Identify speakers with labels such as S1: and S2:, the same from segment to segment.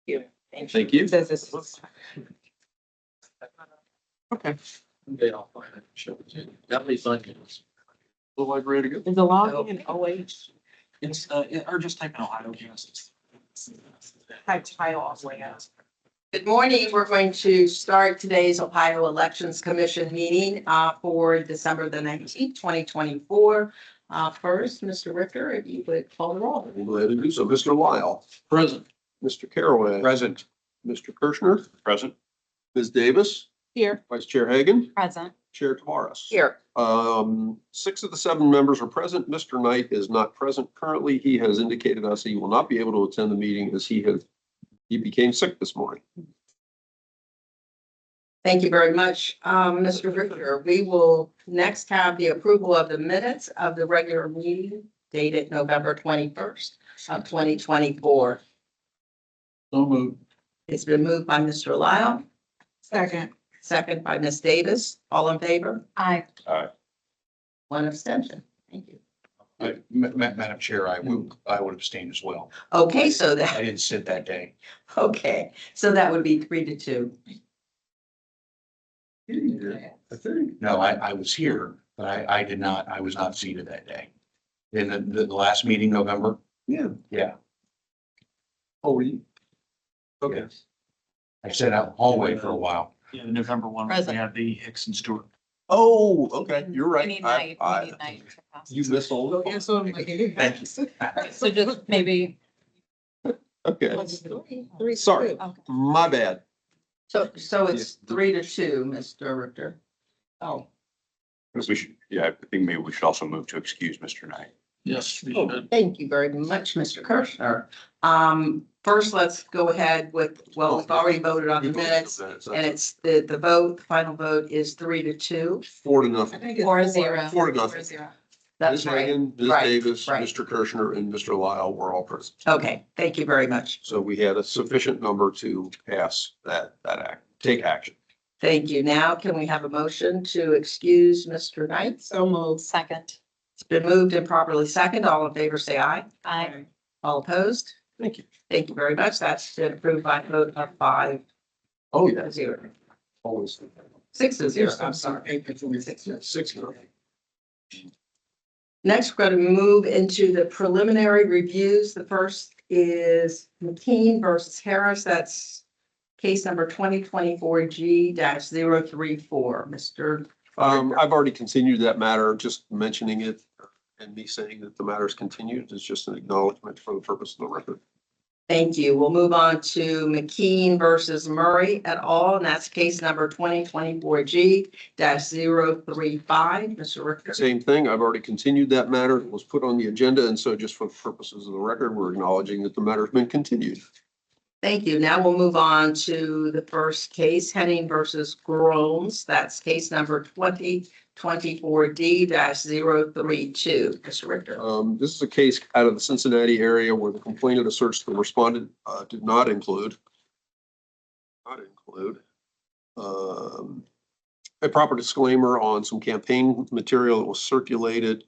S1: Thank you.
S2: Says this is-
S1: Okay.
S3: That'll be fun.
S1: Look like ready to go.
S2: Is the log in OH
S3: It's, or just type in Ohio, yes.
S2: type tile all the way out?
S4: Good morning. We're going to start today's Ohio Elections Commission meeting for December the 19th, 2024. First, Mr. Richter, if you would call the roll.
S1: I'm glad to do so. Mr. Lyle,
S3: Present.
S1: Mr. Caraway.
S3: Present.
S1: Mr. Kirschner,
S3: Present.
S1: Ms. Davis,
S2: Here.
S1: Vice Chair Hagan,
S2: Present.
S1: Chair Tavares.
S4: Here.
S1: 6 of the 7 members are present. Mr. Knight is not present currently. He has indicated us he will not be able to attend the meeting as he became sick this morning.
S4: Thank you very much, Mr. Richter. We will next have the approval of the minutes of the regular meeting dated November 21st of 2024.
S3: So moved.
S4: It's been moved by Mr. Lyle,
S2: Second.
S4: second by Ms. Davis. All in favor?
S2: Aye.
S4: One abstention. Thank you.
S5: Madam Chair, I would abstain as well.
S4: Okay, so
S5: I
S4: that,
S5: didn't sit that day.
S4: okay, so that would be 3-2.
S1: I think.
S5: No, I was here, but I was not seated that day. In the last meeting, November?
S1: Yeah.
S5: Yeah,
S1: Oh, were you? Okay.
S5: I sat out hallway for a while.
S3: Yeah, the November one, we
S2: Present.
S3: had the Hicks and Stewart.
S1: Oh, okay. You're right.
S2: We need
S1: I-
S2: night,
S1: I-
S2: we need night. to pass.
S1: You missed all of it.
S5: Thank you.
S2: So just maybe.
S1: Okay.
S2: Three,
S1: Sorry.
S2: two. Okay.
S1: My bad.
S4: So it's 3-2, Mr. Richter. Oh,
S6: We should, yeah, I think maybe we should also move to excuse Mr. Knight.
S3: Yes, we
S4: oh,
S3: should.
S4: thank you very much, Mr. Kirschner. First, let's go ahead with, well, we've already voted on the minutes. And it's the vote, the final vote is 3-2.
S1: 4-0.
S2: 4-0.
S1: 4-0.
S4: That's
S1: Ms.
S4: right.
S1: Hagan, Ms.
S4: Right,
S1: Davis,
S4: right.
S1: Mr. Kirschner, and Mr. Lyle were all present.
S4: Okay, thank you very much.
S1: So we had a sufficient number to pass that act, take action.
S4: Thank you. Now, can we have a motion to excuse Mr. Knight?
S2: So moved. Second.
S4: It's been moved and properly second. All in favor, say aye.
S2: Aye.
S4: All opposed?
S1: Thank you.
S4: Thank you very much. That's been approved by a vote of 5-0.
S1: Oh, yeah, always.
S4: 6-0, I'm sorry.
S1: 6-0.
S4: Next, we're going to move into the preliminary reviews. The first is McKean versus Harris. That's case number 2024G-034. Mr.
S1: I've already continued that matter, just mentioning it and me saying that the matter is continued is just an acknowledgement for the purpose of the record.
S4: Thank you. We'll move on to McKean versus Murray et al. And that's case number 2024G-035. Mr. Richter.
S1: Same thing. I've already continued that matter. It was put on the agenda. And so just for the purposes of the record, we're acknowledging that the matter has been continued.
S4: Thank you. Now we'll move on to the first case, Henning versus Gromes. That's case number 2024D-032. Mr. Richter.
S1: This is a case out of the Cincinnati area where the complainant asserts the respondent did not include a proper disclaimer on some campaign material that was circulated.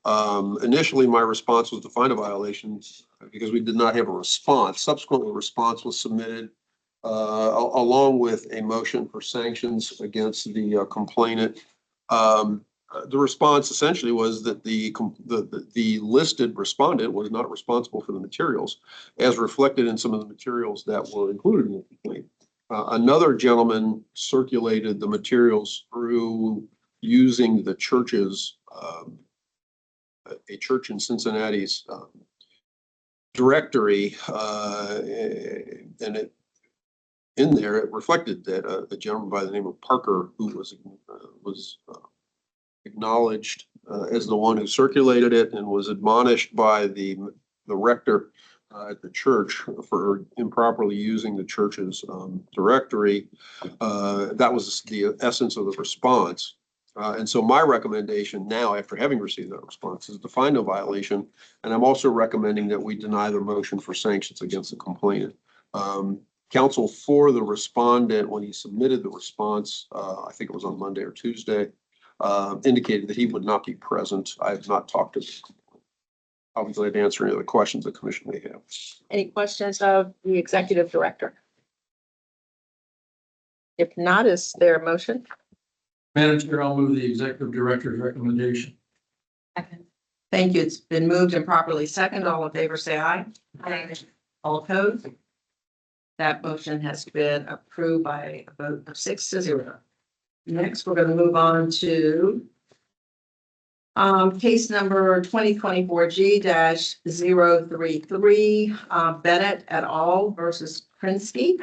S1: Initially, my response was to find a violation because we did not have a response. Subsequently, a response was submitted along with a motion for sanctions against the complainant. The response essentially was that the listed respondent was not responsible for the materials as reflected in some of the materials that were included in the complaint. Another gentleman circulated the materials through using the church's, a church in Cincinnati's directory, and in there it reflected that a gentleman by the name of Parker, who was acknowledged as the one who circulated it and was admonished by the rector at the church for improperly using the church's directory. That was the essence of the response. And so my recommendation now, after having received that response, is to find a violation. And I'm also recommending that we deny the motion for sanctions against the complainant. Counsel for the respondent, when he submitted the response, I think it was on Monday or Tuesday, indicated that he would not be present. I have not talked to him. I'll be glad to answer any other questions the commission may have.
S4: Any questions of the executive director? If not, is there a motion?
S3: Madam Chair, I'll move the executive director's recommendation.
S2: Second.
S4: Thank you. It's been moved and properly second. All in favor, say aye.
S2: Aye.
S4: All opposed? That motion has been approved by a vote of 6-0. Next, we're going to move on to case number 2024G-033, Bennett et al. Versus Krinsky.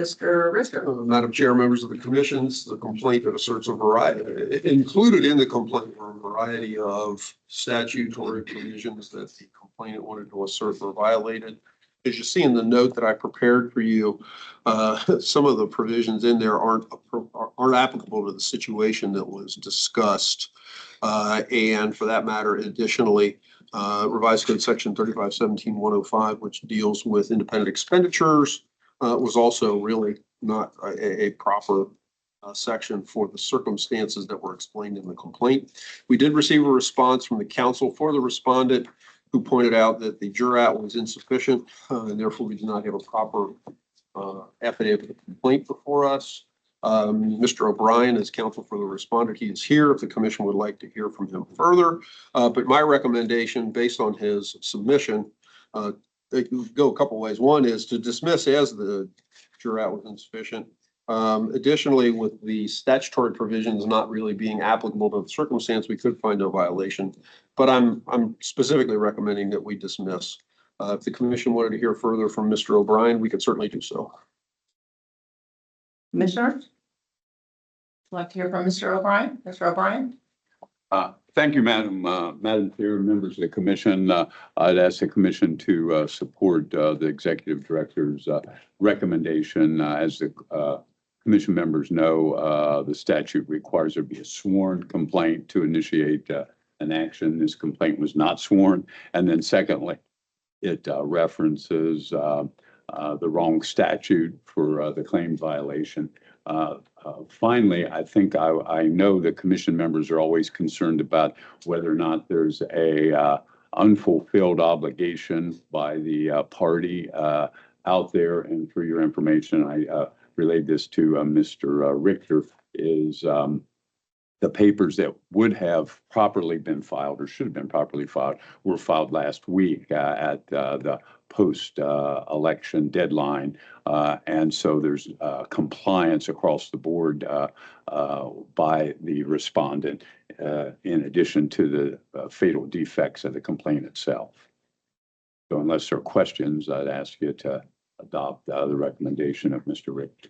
S4: Mr. Richter.
S1: Madam Chair, members of the commissions, the complaint that asserts a variety, included in the complaint were a variety of statutory provisions that the complainant wanted to assert were violated. As you see in the note that I prepared for you, some of the provisions in there aren't applicable to the situation that was discussed. And for that matter, additionally, revised code section 3517-105, which deals with independent expenditures, was also really not a proper section for the circumstances that were explained in the complaint. We did receive a response from the counsel for the respondent, who pointed out that the jurat was insufficient, and therefore we did not have a proper affidavit of complaint before us. Mr. O'Brien is counsel for the respondent. He is here if the commission would like to hear from him further. But my recommendation, based on his submission, they can go a couple ways. One is to dismiss as the jurat was insufficient. Additionally, with the statutory provisions not really being applicable to the circumstance, we could find no violation. But I'm specifically recommending that we dismiss. If the commission wanted to hear further from Mr. O'Brien, we could certainly do so.
S4: Commissioner? Like to hear from Mr. O'Brien? Mr. O'Brien?
S6: Thank you, Madam Chair, members of the commission. I'd ask the commission to support the executive director's recommendation. As the commission members know, the statute requires there be a sworn complaint to initiate an action. This complaint was not sworn. And then secondly, it references the wrong statute for the claim violation. Finally, I think I know the commission members are always concerned about whether or not there's a unfulfilled obligation by the party out there. And for your information, I relayed this to Mr. Richter, is the papers that would have properly been filed or should have been properly filed were filed last week at the post-election deadline. And so there's compliance across the board by the respondent, in addition to the fatal defects of the complaint itself. So unless there are questions, I'd ask you to adopt the recommendation of Mr. Richter.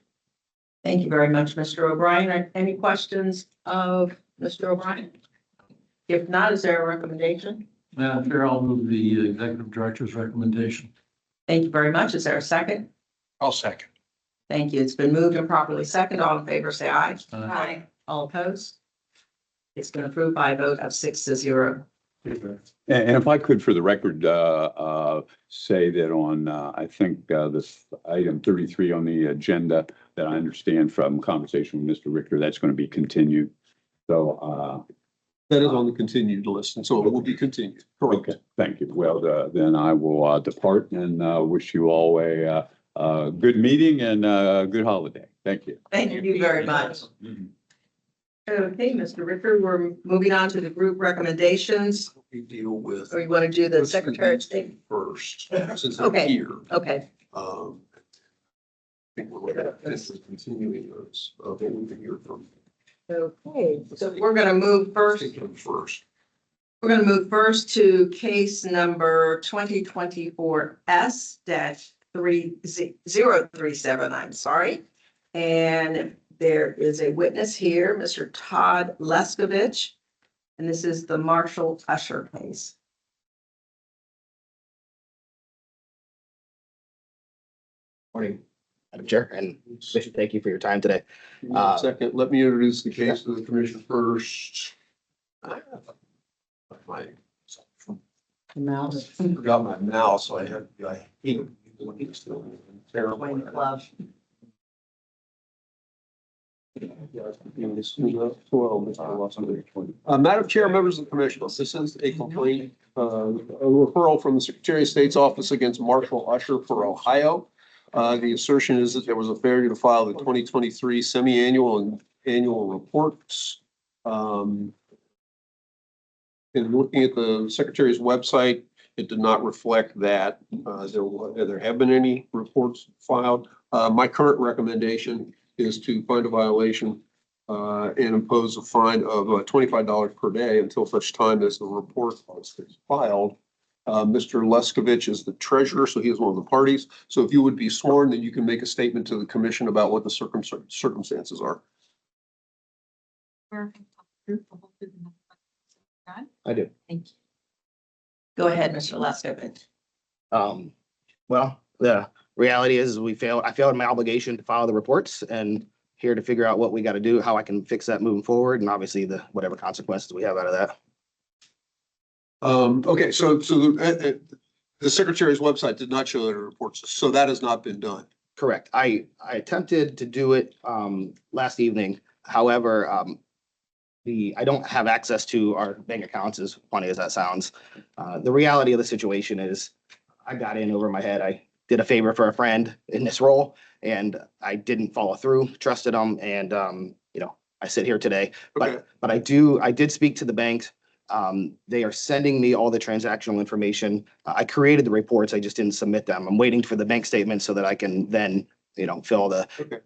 S4: Thank you very much, Mr. O'Brien. Any questions of Mr. O'Brien? If not, is there a recommendation?
S3: Madam Chair, I'll move the executive director's recommendation.
S4: Thank you very much. Is there a second?
S5: I'll second.
S4: Thank you. It's been moved and properly second. All in favor, say aye.
S2: Aye.
S4: All opposed? It's been approved by a vote of 6-0.
S5: And if I could, for the record, say that on, I think this item 33 on the agenda, that I understand from conversation with Mr. Richter, that's going to be continued. So,
S1: That is on the continued list, and so it will be continued. Correct.
S5: okay, thank you. Well, then I will depart and wish you all a good meeting and a good holiday. Thank you.
S4: Thank you very much. Okay, Mr. Ricker, we're moving on to the group recommendations.
S1: We deal with.
S4: Or you want to do the Secretary of State?
S1: First, since
S4: Okay.
S1: I'm here.
S4: Okay,
S1: I think we're looking at this as continuing those, what we can hear from.
S4: okay. So we're going to move first.
S1: Take them first.
S4: We're going to move first to case number 2024 S-3037, I'm sorry. And there is a witness here, Mr. Todd Leskovich, and this is the Marshall Usher case.
S7: Morning, Madam Chair, and Commission, thank you for your time today.
S1: Give me a second, let me introduce the case to the commission first. I forgot my mouse, so I hate it. Terrible.
S4: Wayne Love.
S1: Madam Chair, members of the commission, this is a complaint, a referral from the Secretary of State's office against Marshall Usher for Ohio. The assertion is that there was a failure to file the 2023 semi-annual and annual reports. In looking at the Secretary's website, it did not reflect that there have been any reports filed. My current recommendation is to find a violation and impose a fine of $25 per day until such time as the report is filed. Mr. Leskovich is the treasurer, so he is one of the parties. So if you would be sworn, then you can make a statement to the commission about what the circumstances are.
S7: I do.
S2: Thank you.
S4: Go ahead, Mr. Leskovich.
S7: Well, the reality is I failed my obligation to file the reports and here to figure out what we got to do, how I can fix that moving forward, and obviously whatever consequences we have out of that.
S1: Okay, so the Secretary's website did not show that it reports, so that has not been done.
S7: Correct. I attempted to do it last evening. However, I don't have access to our bank accounts, as funny as that sounds. The reality of the situation is I got in over my head. I did a favor for a friend in this role and I didn't follow through, trusted them. And, I sit here today,
S1: Okay.
S7: but I did speak to the banks. They are sending me all the transactional information. I created the reports. I just didn't submit them. I'm waiting for the bank statement so that I can then, fill the.
S1: Okay.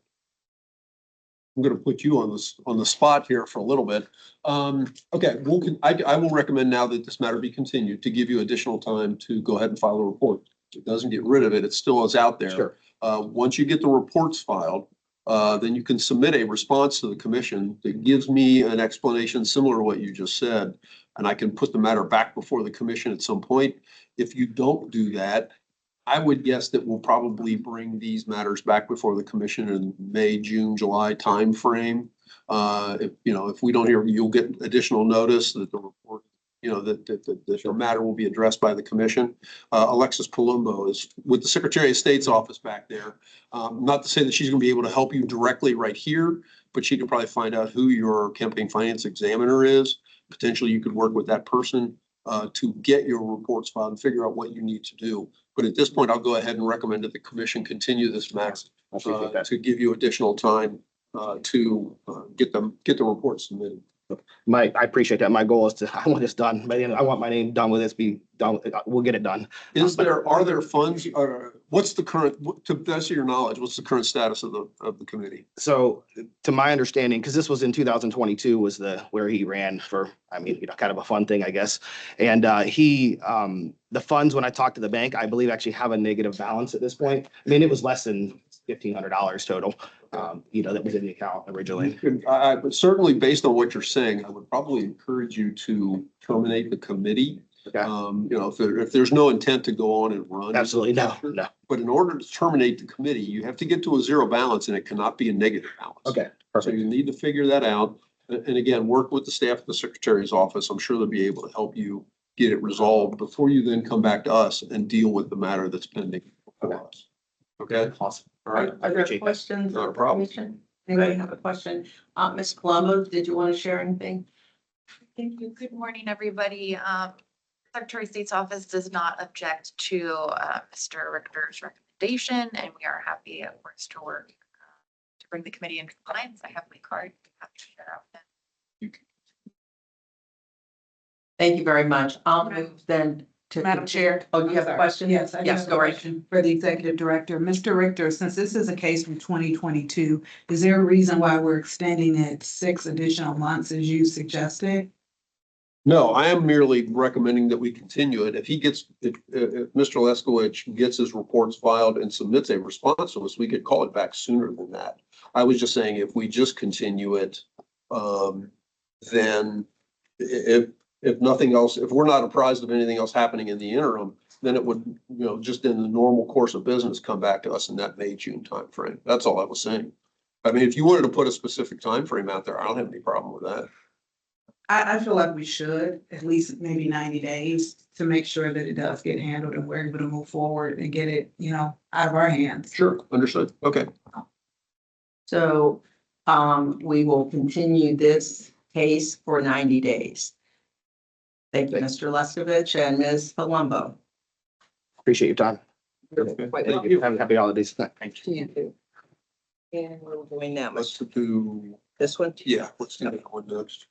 S1: I'm gonna put you on the spot here for a little bit. Okay, I will recommend now that this matter be continued to give you additional time to go ahead and file a report. It doesn't get rid of it. It still is out there.
S7: Sure.
S1: Once you get the reports filed, then you can submit a response to the commission that gives me an explanation similar to what you just said. And I can put the matter back before the commission at some point. If you don't do that, I would guess that we'll probably bring these matters back before the commission in May, June, July timeframe. If we don't hear, you'll get additional notice that the report, that the matter will be addressed by the commission. Alexis Palumbo is with the Secretary of State's office back there. Not to say that she's gonna be able to help you directly right here, but she could probably find out who your campaign finance examiner is. Potentially you could work with that person to get your reports filed and figure out what you need to do. But at this point, I'll go ahead and recommend that the commission continue this matter
S7: I appreciate that.
S1: to give you additional time to get the reports submitted.
S7: I appreciate that. My goal is I want this done. By the end, I want my name done with this, be done. We'll get it done.
S1: Are there funds, what's the current, to the best of your knowledge, what's the current status of the committee?
S7: So to my understanding, because this was in 2022 was where he ran for, kind of a fun thing, I guess. And the funds, when I talked to the bank, I believe actually have a negative balance at this point. It was less than $1,500 total, that was in the account originally.
S1: But certainly based on what you're saying, I would probably encourage you to terminate the committee.
S7: Okay.
S1: If there's no intent to go on and run.
S7: Absolutely, no.
S1: But in order to terminate the committee, you have to get to a zero balance and it cannot be a negative balance.
S7: Okay,
S1: So
S7: perfect.
S1: you need to figure that out. And again, work with the staff of the Secretary's office. I'm sure they'll be able to help you get it resolved before you then come back to us and deal with the matter that's pending.
S7: Okay.
S1: Okay,
S7: Awesome.
S1: all right.
S7: I
S4: Are there
S7: appreciate that.
S4: questions?
S1: Not a
S4: or
S1: problem.
S4: information? Anybody have a question? Ms. Palumbo, did you want to share anything?
S8: Thank you. Good morning, everybody. Secretary of State's office does not object to Mr. Richter's recommendation, and we are happy, of course, to work to bring the committee in compliance. I have my card. Happy to share out then.
S4: Thank you very much. I'll move then to.
S9: Madam Chair.
S4: Oh, you have a question?
S9: Yes, I do
S4: Yes,
S9: have a
S4: go right.
S9: question for the executive director. Mr. Richter, since this is a case from 2022, is there a reason why we're extending it 6 additional months as you suggested?
S1: No, I am merely recommending that we continue it. If Mr. Leskowicz gets his reports filed and submits a response to us, we could call it back sooner than that. I was just saying if we just continue it, then if nothing else, if we're not apprised of anything else happening in the interim, then it would, just in the normal course of business, come back to us in that May, June timeframe. That's all I was saying. If you wanted to put a specific timeframe out there, I don't have any problem with that.
S9: I feel like we should, at least maybe 90 days to make sure that it does get handled and we're able to move forward and get it, out of our hands.
S1: Sure, understood. Okay.
S4: So we will continue this case for 90 days. Thank you, Mr. Leskovich and Ms. Palumbo.
S7: Appreciate your time.
S4: Quite
S1: Thank you.
S7: Happy holidays. Thank you.
S4: You too. And we're doing that
S1: Let's
S4: much.
S1: do,
S4: This one?
S1: yeah, let's do that one next.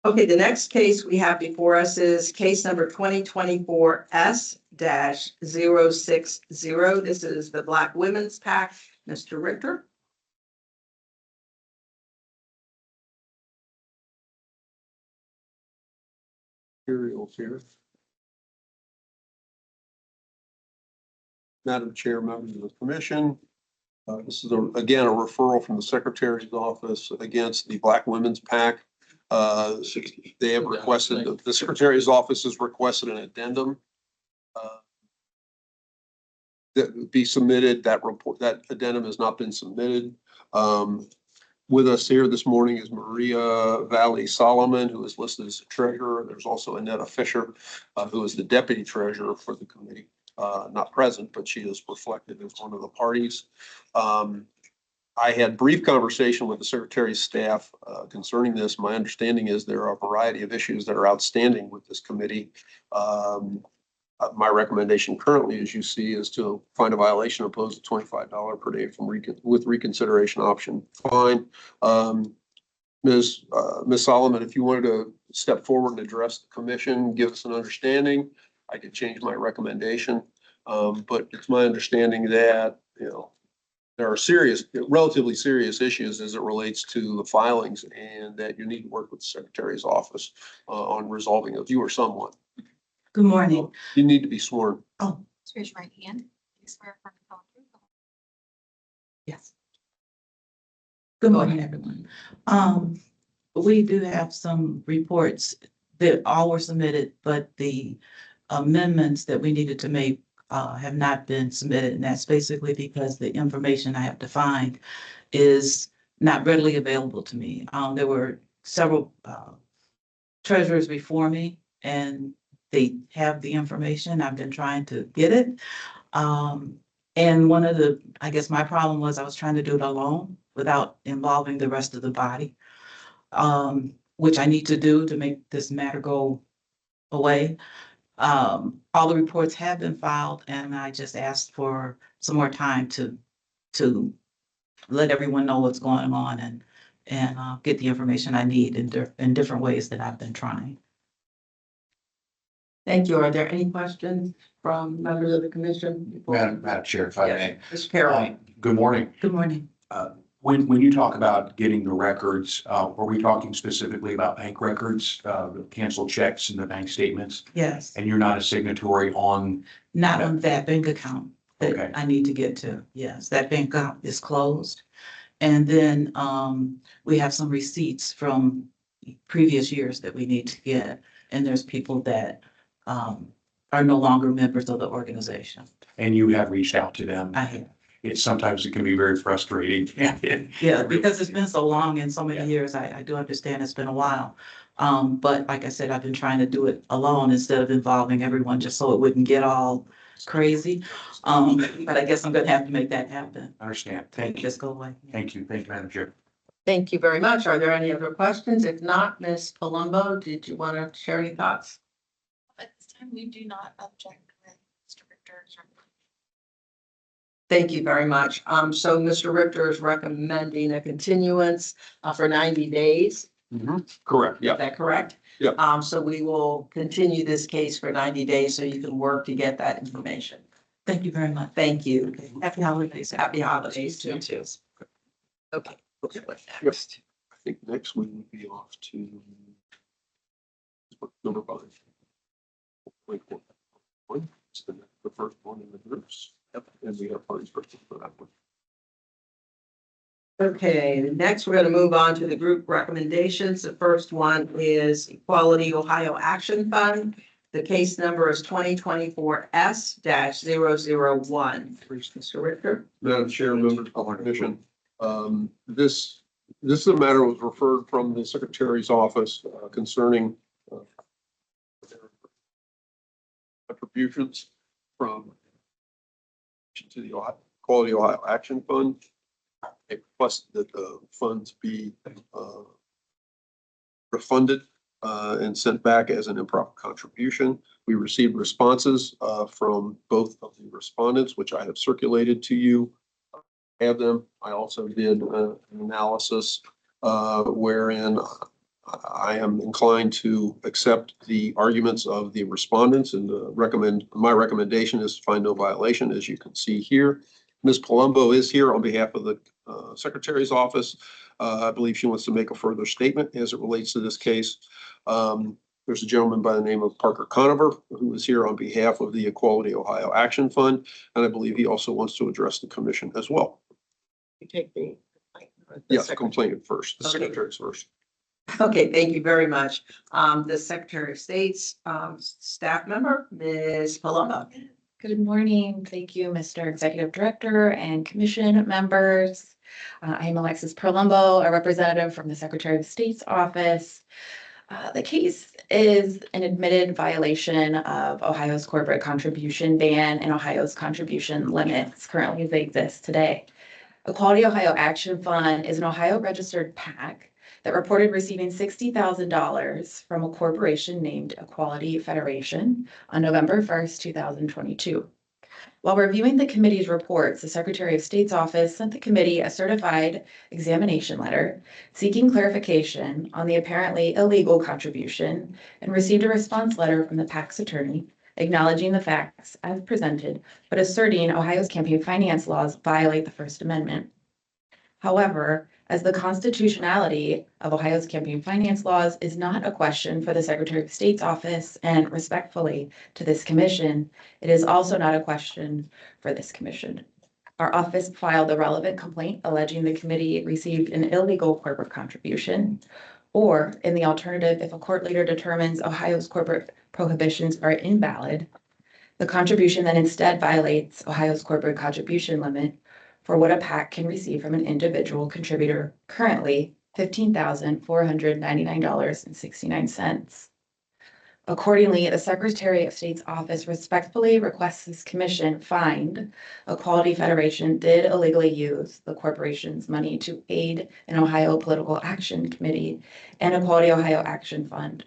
S4: Okay, the next case we have before us is case number 2024 S-060. This is the Black Women's PAC. Mr. Richter.
S1: Materials here. Madam Chair, members of the commission. This is again, a referral from the Secretary's office against the Black Women's PAC. They have requested, the Secretary's office has requested an addendum that would be submitted. That report, that addendum has not been submitted. With us here this morning is Maria Valley Solomon, who is listed as the treasurer. There's also Annetta Fisher, who is the deputy treasurer for the committee. Not present, but she is reflected as one of the parties. I had brief conversation with the secretary's staff concerning this. My understanding is there are a variety of issues that are outstanding with this committee. My recommendation currently, as you see, is to find a violation, oppose a $25 per day from with reconsideration option. Fine. Ms. Solomon, if you wanted to step forward and address the commission, give us an understanding, I could change my recommendation. But it's my understanding that, you know, there are serious, relatively serious issues as it relates to the filings, and that you need to work with the secretary's office on resolving those. You or someone.
S9: Good morning.
S1: You need to be sworn.
S9: Oh,
S8: Raise your right hand. You swear affirm to tell the truth, the whole
S9: yes. Good morning, everyone. We do have some reports that all were submitted, but the amendments that we needed to make have not been submitted, and that's basically because the information I have to find is not readily available to me. There were several treasurers before me, and they have the information. I've been trying to get it. And one of the, I guess my problem was I was trying to do it alone without involving the rest of the body, which I need to do to make this matter go away. All the reports have been filed, and I just asked for some more time to let everyone know what's going on and get the information I need in different ways that I've been trying.
S4: Thank you. Are there any questions from members of the commission?
S10: Madam Chair, if I may.
S4: Mr. Carroll.
S10: Good morning.
S9: Good morning.
S10: When you talk about getting the records, are we talking specifically about bank records, the canceled checks and the bank statements?
S9: Yes,
S10: And you're not a signatory on,
S9: not on that bank account
S10: Okay.
S9: that I need to get to. Yes, that bank account is closed. And then we have some receipts from previous years that we need to get. And there's people that are no longer members of the organization.
S10: and you have reached out to them?
S9: I have.
S10: Sometimes it can be very frustrating.
S9: Yeah, because it's been so long and so many years, I do understand it's been a while. But like I said, I've been trying to do it alone instead of involving everyone, just so it wouldn't get all crazy. But I guess I'm gonna have to make that happen.
S10: I understand. Thank you.
S9: Just go away.
S10: Thank you, Madam Chair.
S4: Thank you very much. Are there any other questions? If not, Ms. Palumbo, did you want to share any thoughts?
S8: At this time, we do not object with Mr. Richter's recommendation.
S4: Thank you very much. So Mr. Richter is recommending a continuance for 90 days.
S1: Correct.
S4: Is that correct?
S1: Yeah.
S4: So we will continue this case for 90 days so you can work to get that information.
S9: Thank you very much.
S4: Thank you.
S9: Happy holidays.
S4: Happy holidays to you too. Okay.
S1: Okay. Next. I think next we will be off to number 5. It's the first one in the groups. And we have parties for that one.
S4: Okay, next we're going to move on to the group recommendations. The first one is Equality Ohio Action Fund. The case number is 2024 S-001. Mr. Richter.
S1: Madam Chair, members of the commission, this is a matter that was referred from the secretary's office concerning contributions from to the Equality Ohio Action Fund. they requested that the funds be refunded and sent back as an improper contribution. We received responses from both of the respondents, which I have circulated to you. Have them. I also did an analysis wherein I am inclined to accept the arguments of the respondents and my recommendation is to find no violation, as you can see here. Ms. Palumbo is here on behalf of the Secretary's office. I believe she wants to make a further statement as it relates to this case. There's a gentleman by the name of Parker Conover who is here on behalf of the Equality Ohio Action Fund, and I believe he also wants to address the commission as well.
S4: You take the.
S1: Yes, complainant first, the
S4: Okay.
S1: secretary's first.
S4: Okay, thank you very much. The Secretary of State's staff member, Ms. Palumbo.
S8: Good morning. Thank you, Mr. Executive Director and Commission members. I am Alexis Perlumbo, a representative from the Secretary of State's office. The case is an admitted violation of Ohio's corporate contribution ban and Ohio's contribution limits currently as they exist today. Equality Ohio Action Fund is an Ohio registered PAC that reported receiving $60,000 from a corporation named Equality Federation on November 1st, 2022. While reviewing the committee's reports, the Secretary of State's office sent the committee a certified examination letter seeking clarification on the apparently illegal contribution and received a response letter from the PAC's attorney acknowledging the facts as presented, but asserting Ohio's campaign finance laws violate the First Amendment. However, as the constitutionality of Ohio's campaign finance laws is not a question for the Secretary of State's office, and respectfully to this commission, it is also not a question for this commission. Our office filed a relevant complaint alleging the committee received an illegal corporate contribution, or in the alternative, if a court later determines Ohio's corporate prohibitions are invalid, the contribution then instead violates Ohio's corporate contribution limit for what a PAC can receive from an individual contributor, currently $15,499.69. Accordingly, the Secretary of State's office respectfully requests this commission find Equality Federation did illegally use the corporation's money to aid an Ohio Political Action Committee and Equality Ohio Action Fund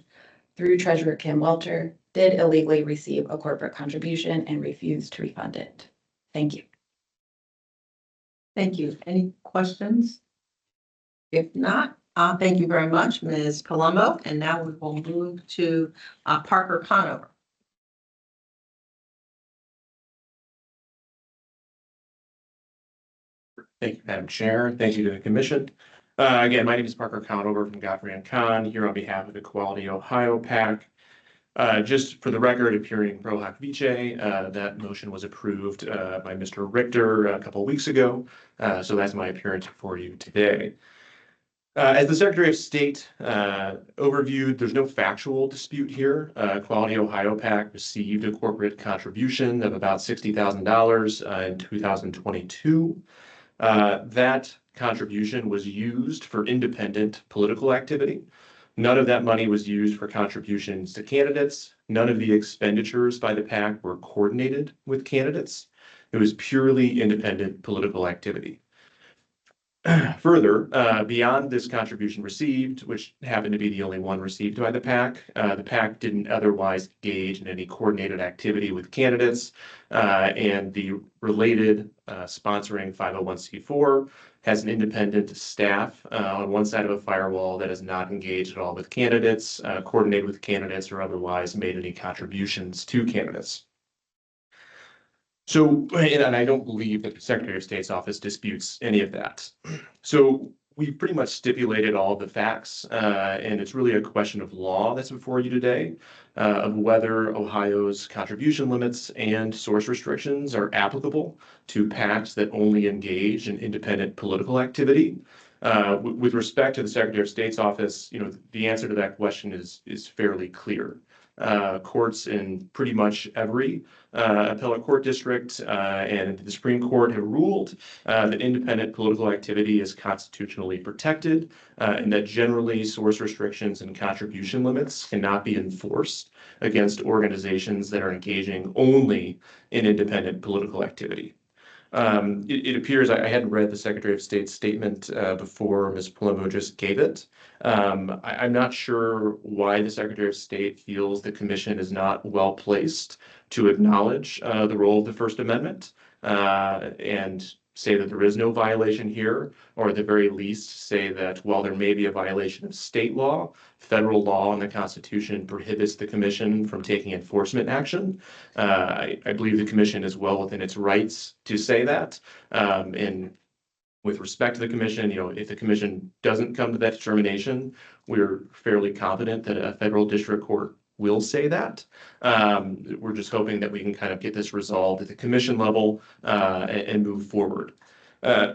S8: through Treasurer Kim Welter did illegally receive a corporate contribution and refused to refund it. Thank you.
S4: Thank you. Any questions? If not, thank you very much, Ms. Palumbo. And now we will move to Parker Conover.
S11: Thank you, Madam Chair. Thank you to the commission. Again, my name is Parker Conover from Godfrey and Kahn here on behalf of Equality Ohio PAC. Just for the record, appearing pro hac vice, that motion was approved by Mr. Richter a couple of weeks ago. So that's my appearance before you today. As the Secretary of State overviewed, there's no factual dispute here. Equality Ohio PAC received a corporate contribution of about $60,000 in 2022. That contribution was used for independent political activity. None of that money was used for contributions to candidates. None of the expenditures by the PAC were coordinated with candidates. It was purely independent political activity. Further, beyond this contribution received, which happened to be the only one received by the PAC didn't otherwise engage in any coordinated activity with candidates, and the related sponsoring 501c4 has an independent staff on one side of a firewall that is not engaged at all with candidates, coordinated with candidates, or otherwise made any contributions to candidates. So, and I don't believe that the Secretary of State's office disputes any of that. So we've pretty much stipulated all the facts, and it's really a question of law that's before you today, of whether Ohio's contribution limits and source restrictions are applicable to PACs that only engage in independent political activity. With respect to the Secretary of State's office, the answer to that question is fairly clear. Courts in pretty much every appellate court district and the Supreme Court have ruled that independent political activity is constitutionally protected and that generally source restrictions and contribution limits cannot be enforced against organizations that are engaging only in independent political activity. It appears, I hadn't read the Secretary of State's statement before Ms. Palumbo just gave it. I'm not sure why the Secretary of State feels the commission is not well placed to acknowledge the role of the First Amendment and say that there is no violation here, or at the very least say that while there may be a violation of state law, federal law and the Constitution prohibits the commission from taking enforcement action. I believe the commission is well within its rights to say that. And with respect to the commission, if the commission doesn't come to that determination, we're fairly confident that a federal district court will say that. We're just hoping that we can kind of get this resolved at the commission level and move forward.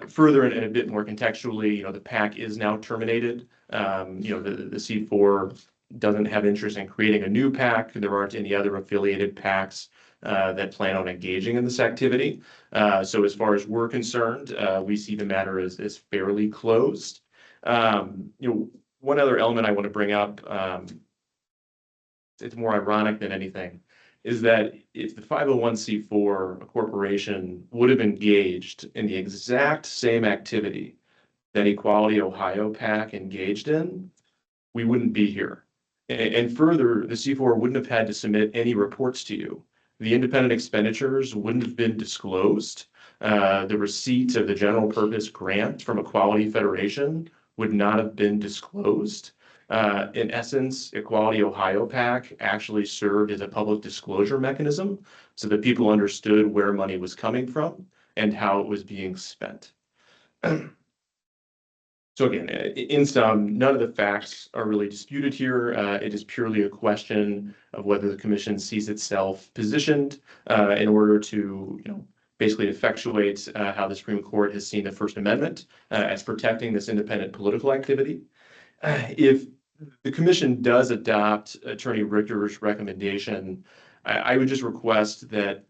S11: Further and a bit more contextually, the PAC is now terminated. The C4 doesn't have interest in creating a new PAC. There aren't any other affiliated PACs that plan on engaging in this activity. So as far as we're concerned, we see the matter as fairly closed. One other element I want to bring up, it's more ironic than anything, is that if the 501c4 a corporation would have engaged in the exact same activity that Equality Ohio PAC engaged in, we wouldn't be here. And further, the C4 wouldn't have had to submit any reports to you. The independent expenditures wouldn't have been disclosed. The receipt of the general purpose grant from Equality Federation would not have been disclosed. In essence, Equality Ohio PAC actually served as a public disclosure mechanism so that people understood where money was coming from and how it was being spent. So again, in sum, none of the facts are really disputed here. It is purely a question of whether the commission sees itself positioned in order to, basically effectuate how the Supreme Court has seen the First Amendment as protecting this independent political activity. If the commission does adopt Attorney Richter's recommendation, I would just request that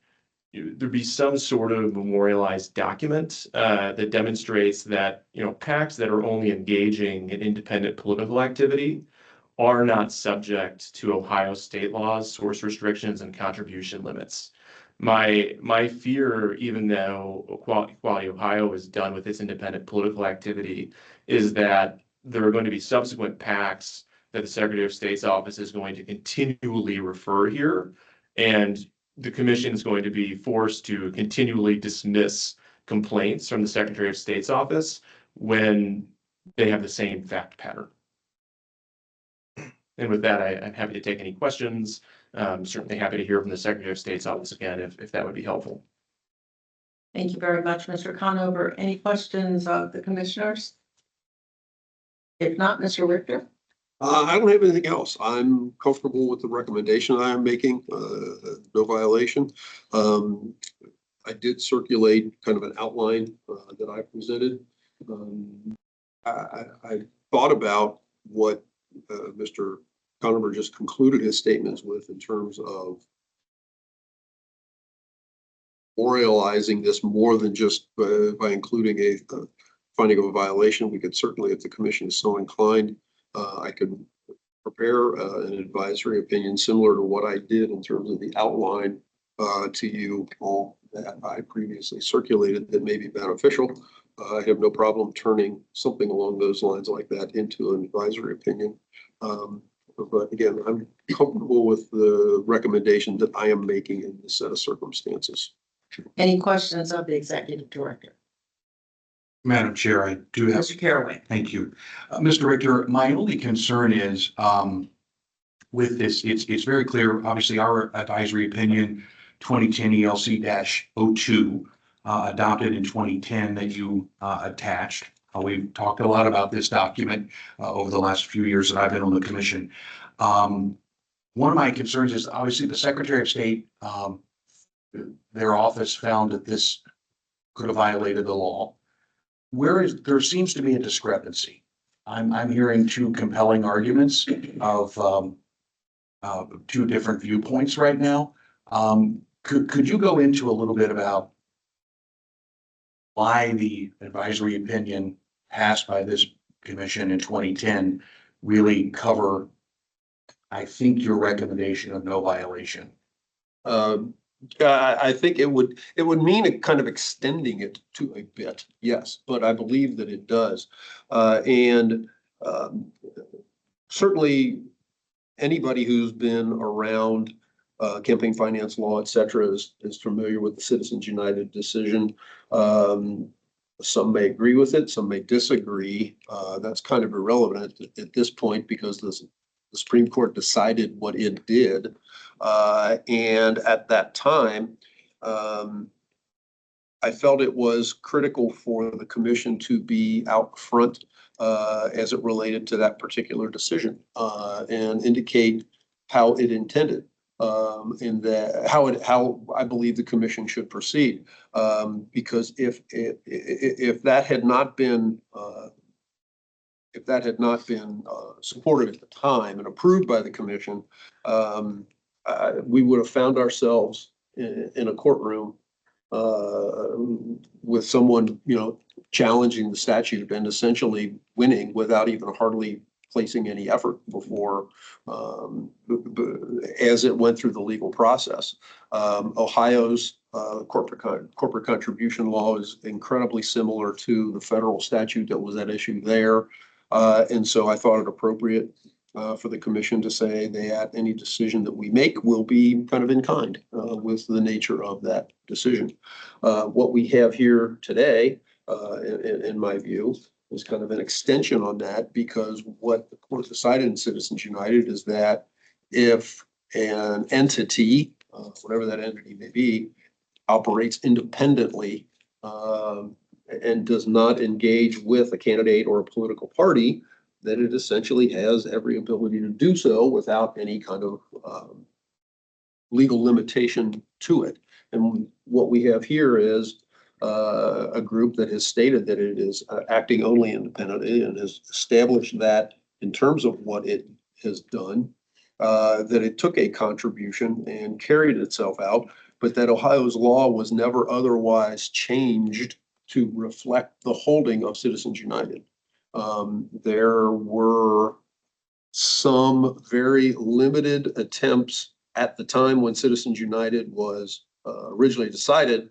S11: there be some sort of memorialized document that demonstrates that, PACs that are only engaging in independent political activity are not subject to Ohio state laws, source restrictions, and contribution limits. My fear, even though Equality Ohio is done with its independent political activity, is that there are going to be subsequent PACs that the Secretary of State's office is going to continually refer here, and the commission is going to be forced to continually dismiss complaints from the Secretary of State's office when they have the same fact pattern. And with that, I'm happy to take any questions. Certainly happy to hear from the Secretary of State's office again, if that would be helpful.
S4: Thank you very much, Mr. Conover. Any questions of the commissioners? If not, Mr. Richter?
S1: I don't have anything else. I'm comfortable with the recommendation I am making, no violation. I did circulate kind of an outline that I presented. I thought about what Mr. Conover just concluded his statements with in terms of memorializing this more than just by including a finding of a violation. We could certainly, if the commission is so inclined, I could prepare an advisory opinion similar to what I did in terms of the outline to you all that I previously circulated that may be beneficial. I have no problem turning something along those lines like that into an advisory opinion. But again, I'm comfortable with the recommendation that I am making in this set of circumstances.
S4: Any questions of the executive director?
S10: Madam Chair, I do have.
S4: Mr. Caraway.
S10: Thank you. Mr. Richter, my only concern is with this, it's very clear, obviously, our advisory opinion 2010 ELC-02 adopted in 2010 that you attached. We've talked a lot about this document over the last few years that I've been on the commission. One of my concerns is obviously the Secretary of State, their office found that this could have violated the law. There seems to be a discrepancy. I'm hearing two compelling arguments of two different viewpoints right now. Could you go into a little bit about why the advisory opinion passed by this commission in 2010 really cover, I think, your recommendation of no violation?
S1: I think it would mean a kind of extending it to a bit, yes, but I believe that it does. And certainly anybody who's been around campaign finance law, et cetera, is familiar with the Citizens United decision. Some may agree with it, some may disagree. That's kind of irrelevant at this point because the Supreme Court decided what it did. And at that time, I felt it was critical for the commission to be out front as it related to that particular decision and indicate how it intended and that how I believe the commission should proceed. Because if that had not been supported at the time and approved by the commission, we would have found ourselves in a courtroom with someone, challenging the statute and essentially winning without even hardly placing any effort before, as it went through the legal process. Ohio's corporate contribution law is incredibly similar to the federal statute that was at issue there. And so I thought it appropriate for the commission to say that any decision that we make will be kind of in kind with the nature of that decision. What we have here today, in my view, is kind of an extension on that, because what the court decided in Citizens United is that if an entity, whatever that entity may be, operates independently and does not engage with a candidate or a political party, that it essentially has every ability to do so without any kind of legal limitation to it. And what we have here is a group that has stated that it is acting only independently and has established that in terms of what it has done, that it took a contribution and carried itself out, but that Ohio's law was never otherwise changed to reflect the holding of Citizens United. There were some very limited attempts at the time when Citizens United was originally decided.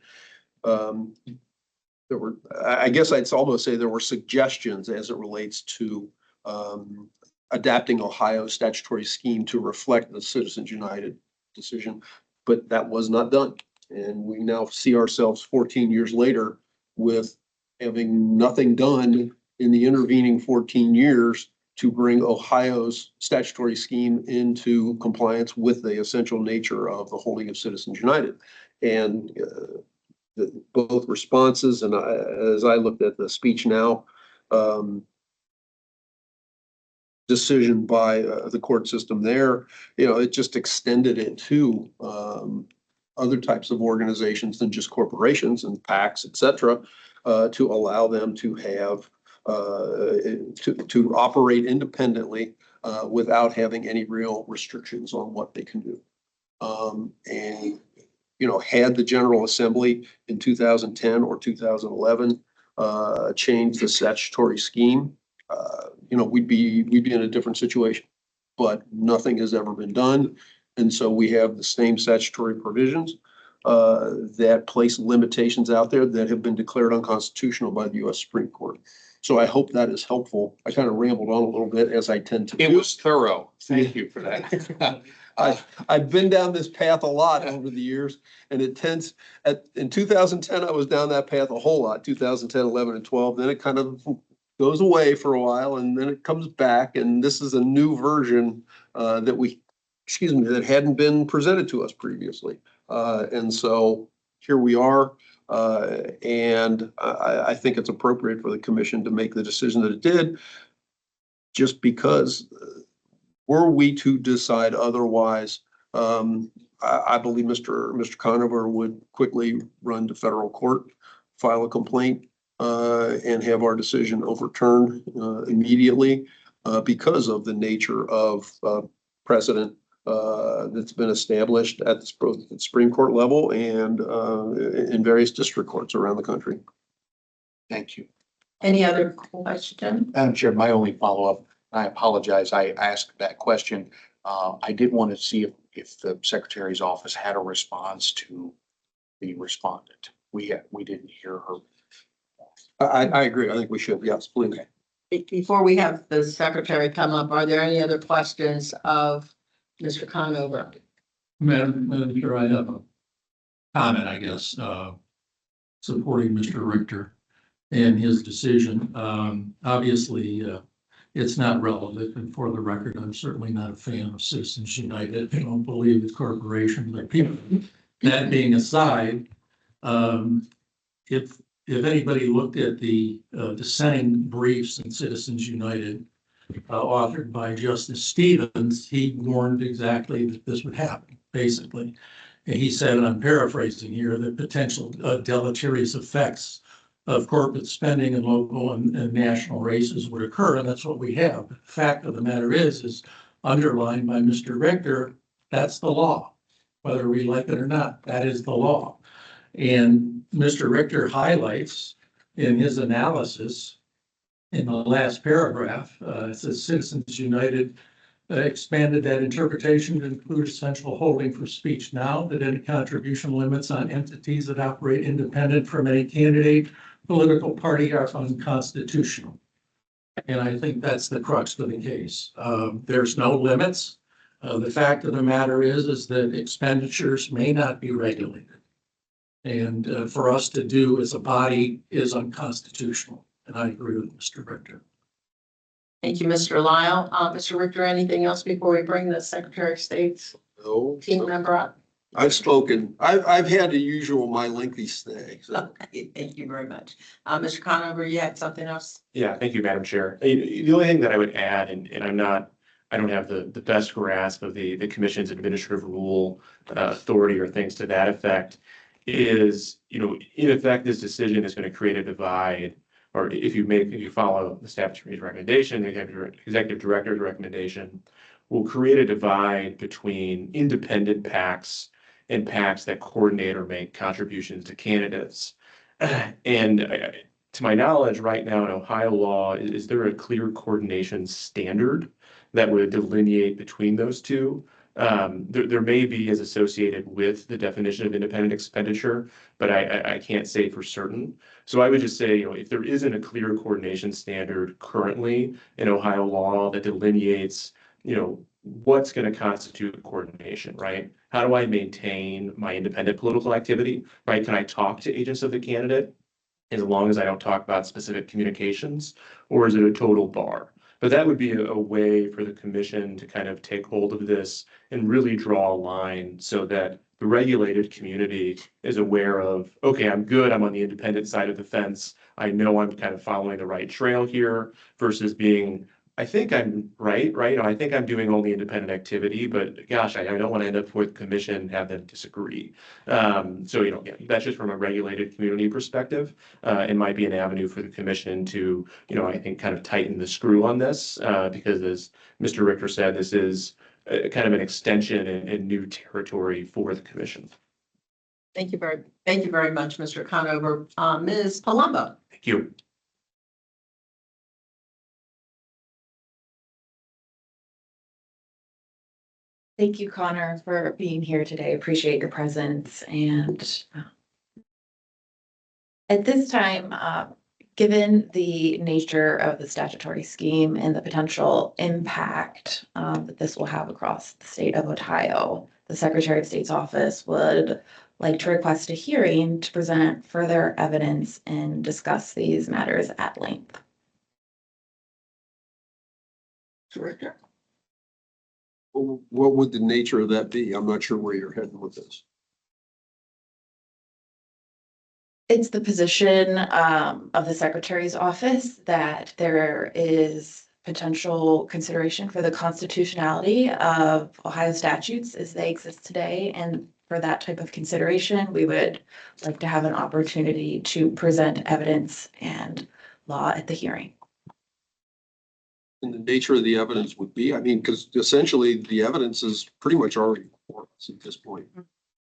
S1: There were, I guess I'd almost say there were suggestions as it relates to adapting Ohio's statutory scheme to reflect the Citizens United decision, but that was not done. And we now see ourselves 14 years later with having nothing done in the intervening 14 years to bring Ohio's statutory scheme into compliance with the essential nature of the holding of Citizens United. And both responses, and as I looked at the speech now, decision by the court system there, it just extended it to other types of organizations than just corporations and PACs, et cetera, to allow them to have to operate independently without having any real restrictions on what they can do. And had the General Assembly in 2010 or 2011 changed the statutory scheme, we'd be in a different situation. But nothing has ever been done, and so we have the same statutory provisions that place limitations out there that have been declared unconstitutional by the U.S. Supreme Court. So I hope that is helpful. I kind of rambled on a little bit, as I tend to do.
S6: It was thorough. Thank you for that.
S1: I've been down this path a lot over the years, and it tends in 2010, I was down that path a whole lot, 2010, 11, and 12. Then it kind of goes away for a while, and then it comes back. And this is a new version that hadn't been presented to us previously. And so here we are. And I think it's appropriate for the commission to make the decision that it did, just because were we to decide otherwise, I believe Mr. Conover would quickly run to federal court, file a complaint, and have our decision overturned immediately because of the nature of precedent that's been established at the Supreme Court level and in various district courts around the country.
S10: Thank you.
S4: Any other question?
S10: Madam Chair, my only follow-up, I apologize, I asked that question. I did want to see if if the secretary's office had a response to the respondent. We didn't hear her.
S1: I agree. I think we should. Yes, please.
S4: Before we have the secretary come up, are there any other questions of Mr. Conover?
S3: Madam Chair, I have a comment, I guess, supporting Mr. Richter and his decision. Obviously, it's not relevant, and for the record, I'm certainly not a fan of Citizens United. I don't believe it's corporations or people. That being aside, if anybody looked at the dissenting briefs in Citizens United, authored by Justice Stevens, he warned exactly that this would happen, basically. And he said, and I'm paraphrasing here, that potential deleterious effects of corporate spending in local and national races would occur, and that's what we have. The fact of the matter is underlined by Mr. Richter, that's the law. Whether we like it or not, that is the law. And Mr. Richter highlights in his analysis in the last paragraph, it says Citizens United expanded that interpretation to include essential holding for speech now that any contribution limits on entities that operate independent from any candidate, political party are unconstitutional. And I think that's the crux of the case. There's no limits. The fact of the matter is that expenditures may not be regulated. And for us to do as a body is unconstitutional. And I agree with Mr. Richter.
S4: Thank you, Mr. Lyle. Mr. Richter, anything else before we bring the Secretary of State's
S1: No.
S4: team member up?
S1: I've spoken. I've had the usual, my lengthy stay. So.
S4: Okay, thank you very much. Mr. Conover, you had something else?
S11: Yeah, thank you, Madam Chair. The only thing that I would add, and I don't have the best grasp of the commission's administrative rule authority or things to that effect, is, in effect, this decision is going to create a divide. Or if you follow the statutory recommendation, the executive director's recommendation, will create a divide between independent PACs and PACs that coordinate or make contributions to candidates. And to my knowledge, right now in Ohio law, is there a clear coordination standard that would delineate between those two? There may be as associated with the definition of independent expenditure, but I can't say for certain. So I would just say, if there isn't a clear coordination standard currently in Ohio law that delineates, what's going to constitute coordination, right? How do I maintain my independent political activity, right? Can I talk to agents of the candidate as long as I don't talk about specific communications, or is it a total bar? But that would be a way for the commission to kind of take hold of this and really draw a line so that the regulated community is aware of, okay, I'm good, I'm on the independent side of the fence. I know I'm kind of following the right trail here versus being, I think I'm right? I think I'm doing only independent activity, but gosh, I don't want to end up with the commission and have them disagree. So, that's just from a regulated community perspective. It might be an avenue for the commission to, I think kind of tighten the screw on this because as Mr. Richter said, this is kind of an extension and new territory for the commission.
S4: Thank you very much, Mr. Conover. Ms. Palumbo.
S11: Thank you.
S8: Thank you, Connor, for being here today. Appreciate your presence. And at this time, given the nature of the statutory scheme and the potential impact that this will have across the state of Ohio, the Secretary of State's office would like to request a hearing to present further evidence and discuss these matters at length.
S4: Director.
S1: What would the nature of that be? I'm not sure where you're heading with this.
S8: It's the position of the Secretary's office that there is potential consideration for the constitutionality of Ohio statutes as they exist today. And for that type of consideration, we would like to have an opportunity to present evidence and law at the hearing.
S1: And the nature of the evidence would be, because essentially the evidence is pretty much already before us at this point.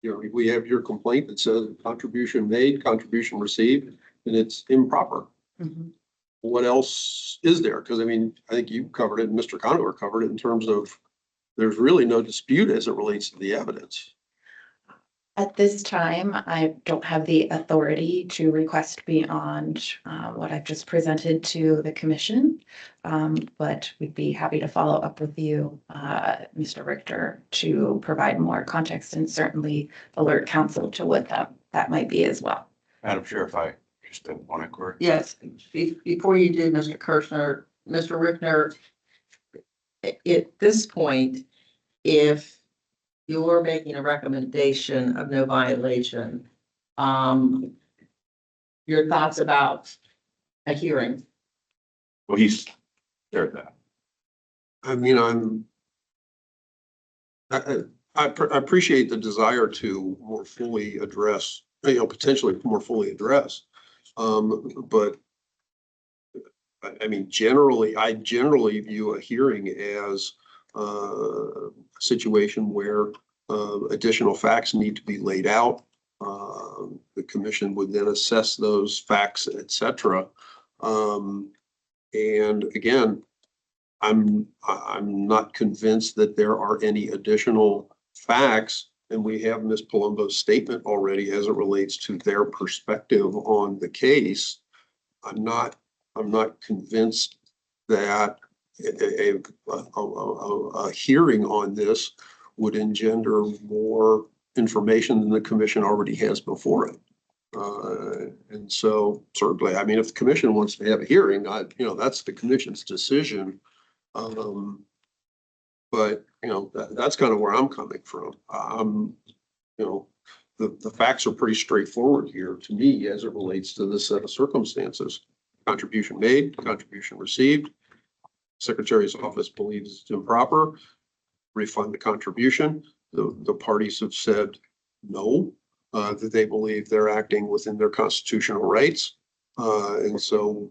S1: We have your complaint that says contribution made, contribution received, and it's improper.
S8: Mm-hmm.
S1: What else is there? Because I think you covered it, and Mr. Conover covered it in terms of there's really no dispute as it relates to the evidence.
S8: At this time, I don't have the authority to request beyond what I've just presented to the commission. But we'd be happy to follow up with you, Mr. Richter, to provide more context and certainly alert council to what that might be as well.
S10: Madam Chair, if I just want to correct.
S4: Yes, before you do, Mr. Kirschner, Mr. Rickner, at this point, if you're making a recommendation of no violation, your thoughts about a hearing?
S10: Well, he's shared that.
S1: I mean, I appreciate the desire to more fully address, potentially more fully address. But I mean, I generally view a hearing as a situation where additional facts need to be laid out. The commission would then assess those facts, et cetera. And again, I'm not convinced that there are any additional facts, and we have Ms. Palumbo's statement already as it relates to their perspective on the case. I'm not convinced that a hearing on this would engender more information than the commission already has before it. And so certainly, I mean, if the commission wants to have a hearing, that's the commission's decision. But that's kind of where I'm coming from. The facts are pretty straightforward here to me as it relates to this set of circumstances. Contribution made, contribution received. Secretary's office believes it's improper. Refund the contribution. The parties have said no, that they believe they're acting within their constitutional rights. And so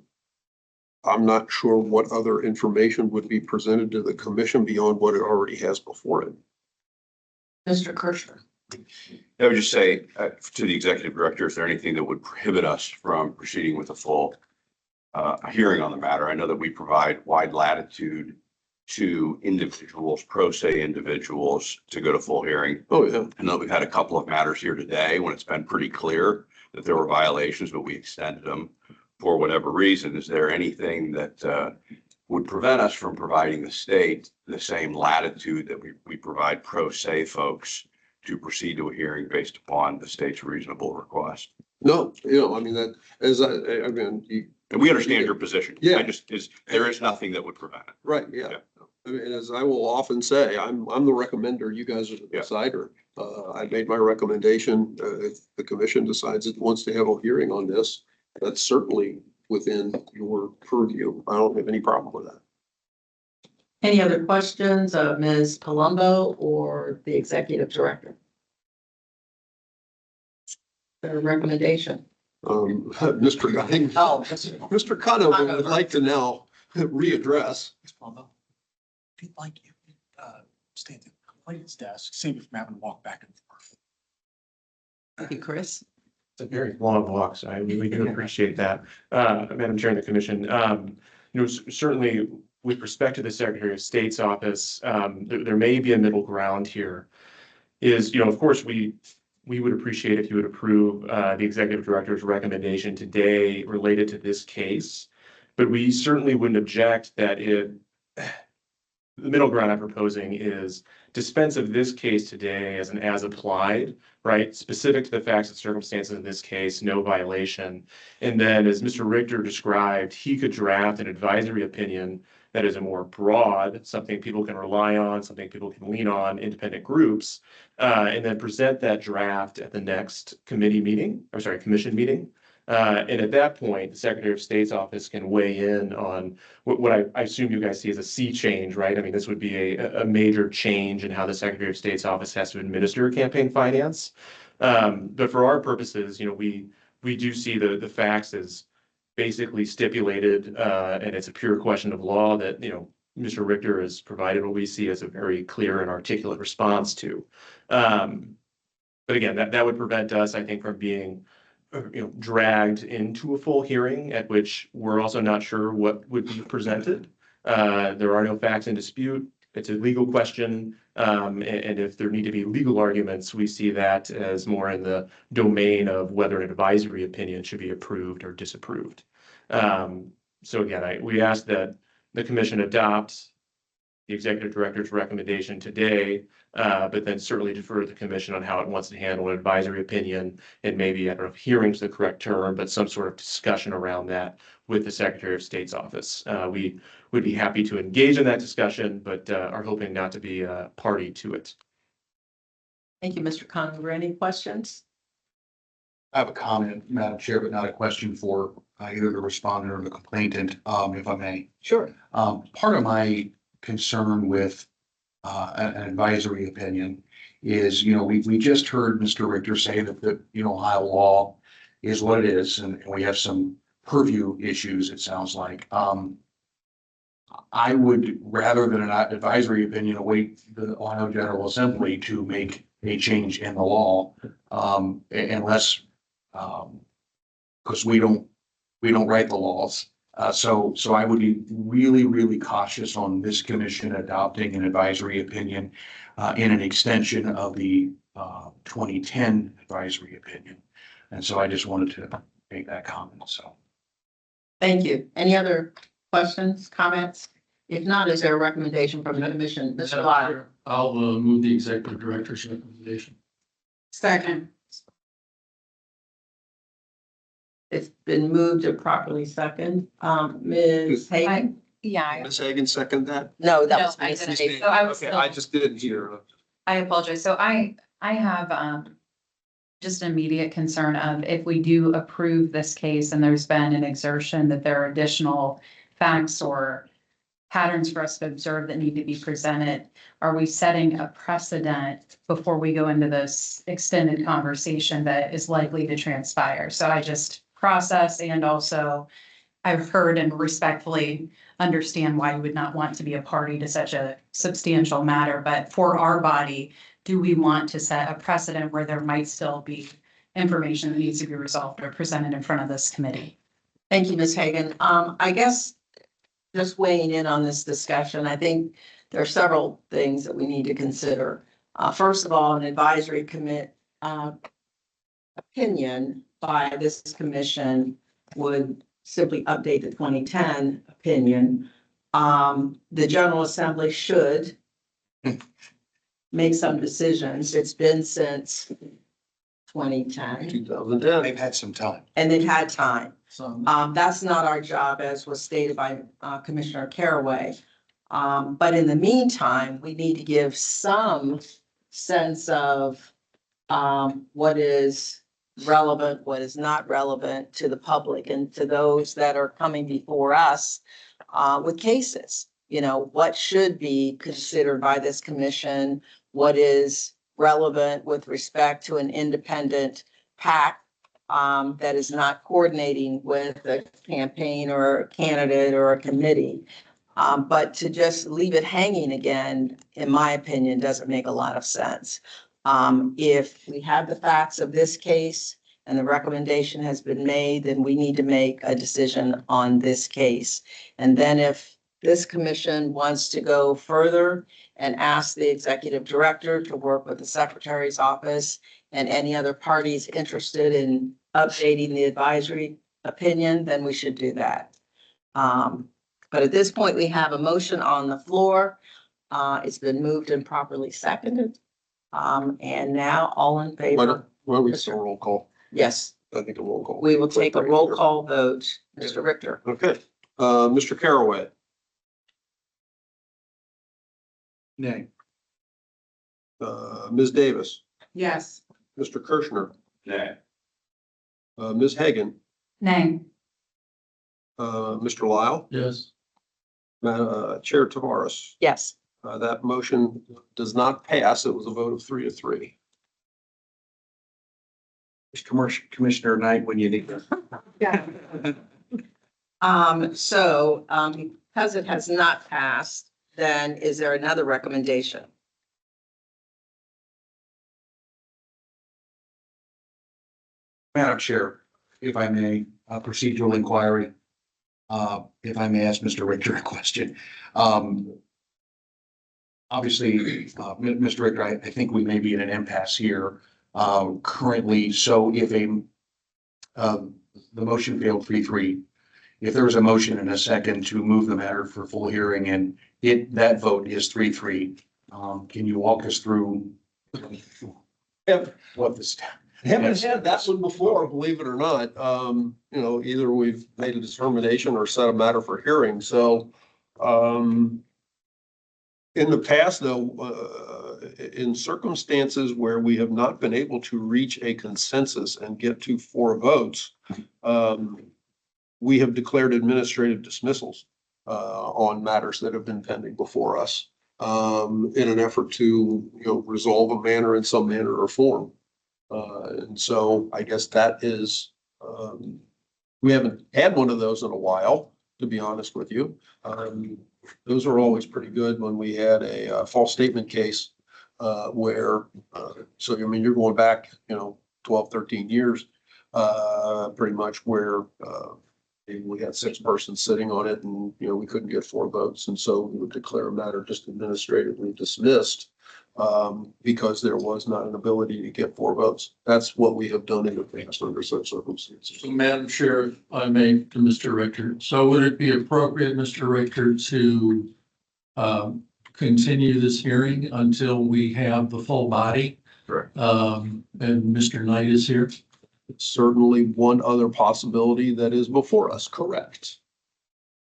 S1: I'm not sure what other information would be presented to the commission beyond what it already has before it.
S4: Mr. Kirschner.
S6: I would just say to the executive director, is there anything that would prohibit us from proceeding with a full hearing on the matter? I know that we provide wide latitude to individuals, pro se individuals, to go to full hearing.
S1: Oh, yeah.
S6: I know we've had a couple of matters here today when it's been pretty clear that there were violations, but we extended them for whatever reason. Is there anything that would prevent us from providing the state the same latitude that we provide pro se folks to proceed to a hearing based upon the state's reasonable request?
S1: No, I mean, that as I mean,
S6: And we understand your position.
S1: Yeah.
S6: There is nothing that would prevent it.
S1: right, yeah.
S6: Yeah.
S1: I mean, as I will often say, I'm the recommender, you guys are the
S6: Yeah.
S1: decider. I made my recommendation. If the commission decides it wants to have a hearing on this, that's certainly within your purview. I don't have any problem with that.
S4: Any other questions of Ms. Palumbo or the executive director? Their recommendation.
S1: Mr. Gunning.
S4: Oh,
S1: Mr. Conover would like to now readdress.
S12: Ms. Palumbo, if you'd like, you could stay at the complainant's desk, save you from having to walk back and forth.
S4: thank you, Chris.
S11: It's a very long walk, so I really do appreciate that. Madam Chair and the Commission, certainly with respect to the Secretary of State's office, there may be a middle ground here. Of course, we would appreciate if you would approve the Executive Director's recommendation today related to this case. But we certainly wouldn't object that the middle ground I'm proposing is dispense of this case today as an as applied, right? Specific to the facts and circumstances of this case, no violation. And then as Mr. Richter described, he could draft an advisory opinion that is a more broad, something people can rely on, something people can lean on, independent groups, and then present that draft at the next commission meeting. And at that point, the Secretary of State's office can weigh in on what I assume you guys see as a sea change, right? I mean, this would be a major change in how the Secretary of State's office has to administer campaign finance. But for our purposes, we do see the facts as basically stipulated, and it's a pure question of law that, Mr. Richter has provided what we see as a very clear and articulate response to. But again, that would prevent us, I think, from being dragged into a full hearing at which we're also not sure what would be presented. There are no facts in dispute. it's a legal question. And if there need to be legal arguments, we see that as more in the domain of whether an advisory opinion should be approved or disapproved. So again, we ask that the commission adopt the executive director's recommendation today, but then certainly defer to the commission on how it wants to handle an advisory opinion, and maybe, I don't know if hearing's the correct term, but some sort of discussion around that with the Secretary of State's office. We would be happy to engage in that discussion, but are hoping not to be a party to it.
S4: Thank you, Mr. Conover. Any questions?
S10: I have a comment, Madam Chair, but not a question for either the respondent or the complainant, if I may.
S4: Sure.
S10: Part of my concern with an advisory opinion is, we just heard Mr. Richter say that the, Ohio law is what it is, and we have some purview issues, it sounds like. I would, rather than an advisory opinion, await the Ohio General Assembly to make a change in the law, unless, because we don't write the laws. So I would be really, really cautious on this commission adopting an advisory opinion in an extension of the 2010 advisory opinion. And so I just wanted to make that comment, so.
S4: Thank you. Any other questions, comments? If not, is there a recommendation from the commission? Mr. Lyle?
S3: I'll move the executive director's recommendation.
S4: Second. It's been moved and properly second. Ms. Hagan?
S2: Yeah.
S1: Ms. Hagan, second that?
S4: No, that
S2: No,
S4: was
S2: I
S4: Ms.
S2: didn't.
S4: Hagan.
S2: So I was
S1: Okay,
S2: still-
S1: I just didn't hear.
S2: I apologize. So I have just an immediate concern of if we do approve this case and there's been an exertion that there are additional facts or patterns for us to observe that need to be presented, are we setting a precedent before we go into this extended conversation that is likely to transpire? So I just process, and also I've heard and respectfully understand why you would not want to be a party to such a substantial matter, but for our body, do we want to set a precedent where there might still be information that needs to be resolved or presented in front of this committee?
S4: Thank you, Ms. Hagan. I guess just weighing in on this discussion, I think there are several things that we need to consider. First of all, an advisory opinion by this commission would simply update the 2010 opinion. The General Assembly should make some decisions. It's been since 2010,
S1: 2010.
S10: They've had some time.
S4: and they've had time.
S3: So
S4: That's not our job, as was stated by Commissioner Caraway. But in the meantime, we need to give some sense of what is relevant, what is not relevant to the public and to those that are coming before us with cases. What should be considered by this commission, what is relevant with respect to an independent PAC that is not coordinating with a campaign or a candidate or a committee. But to just leave it hanging again, in my opinion, doesn't make a lot of sense. If we have the facts of this case and the recommendation has been made, then we need to make a decision on this case. And then if this commission wants to go further and ask the executive director to work with the secretary's office and any other parties interested in updating the advisory opinion, then we should do that. But at this point, we have a motion on the floor. It's been moved and properly seconded. And now all in
S1: Why
S4: favor?
S1: don't we just a roll call?
S4: Yes,
S1: I think a roll call.
S4: we will take a roll call vote. Mr. Richter?
S1: Okay, Mr. Caraway,
S10: Nay.
S1: Ms. Davis,
S4: Yes.
S1: Mr. Kirschner,
S10: Nay.
S1: Ms. Hagan,
S2: Nay.
S1: Mr. Lyle,
S3: yes.
S1: Chair Tavares.
S4: Yes.
S1: That motion does not pass. It was a vote of 3-3.
S10: Commissioner Knight, when you need.
S4: So, because it has not passed, then is there another recommendation?
S10: Madam Chair, if I may, a procedural inquiry. If I may ask Mr. Richter a question. obviously, Mr. Richter, I think we may be in an impasse here, currently. So if the motion failed 3-3, if there was a motion and a second to move the matter for full hearing and that vote is 3-3, can you walk us through what this?
S1: Haven't had that one before, believe it or not. Either we've made a determination or set a matter for hearing, so, in the past, though, in circumstances where we have not been able to reach a consensus and get to 4 votes, we have declared administrative dismissals on matters that have been pending before us, in an effort to, resolve a matter in some manner or form. And so I guess that is, we haven't had one of those in a while, to be honest with you. Those are always pretty good when we had a false statement case, where, you're going back, 12, 13 years, pretty much where, we had 6 persons sitting on it and, we couldn't get 4 votes. And so we would declare a matter just administratively dismissed, because there was not an ability to get 4 votes. That's what we have done in the past under such circumstances.
S3: So Madam Chair, if I may, to Mr. Richter, so would it be appropriate, Mr. Richter, to continue this hearing until we have the full body?
S1: Correct.
S3: And Mr. Knight is here?
S1: It's certainly one other possibility that is before us, correct?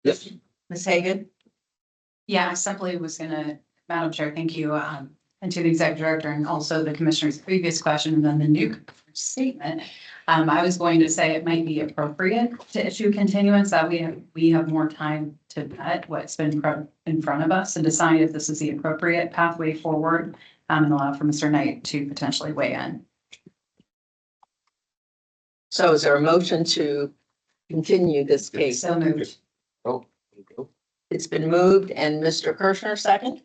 S1: Yes.
S4: Ms. Hagan?
S2: Yeah, I simply was gonna, Madam Chair, thank you, and to the executive director and also the commissioner's previous question and then the new statement. I was going to say it might be appropriate to issue continuance that we have more time to vet what's been in front of us and decide if this is the appropriate pathway forward, and allow for Mr. Knight to potentially weigh in.
S4: So is there a motion to continue this case?
S2: So moved.
S1: Oh.
S4: It's been moved and Mr. Kirschner second?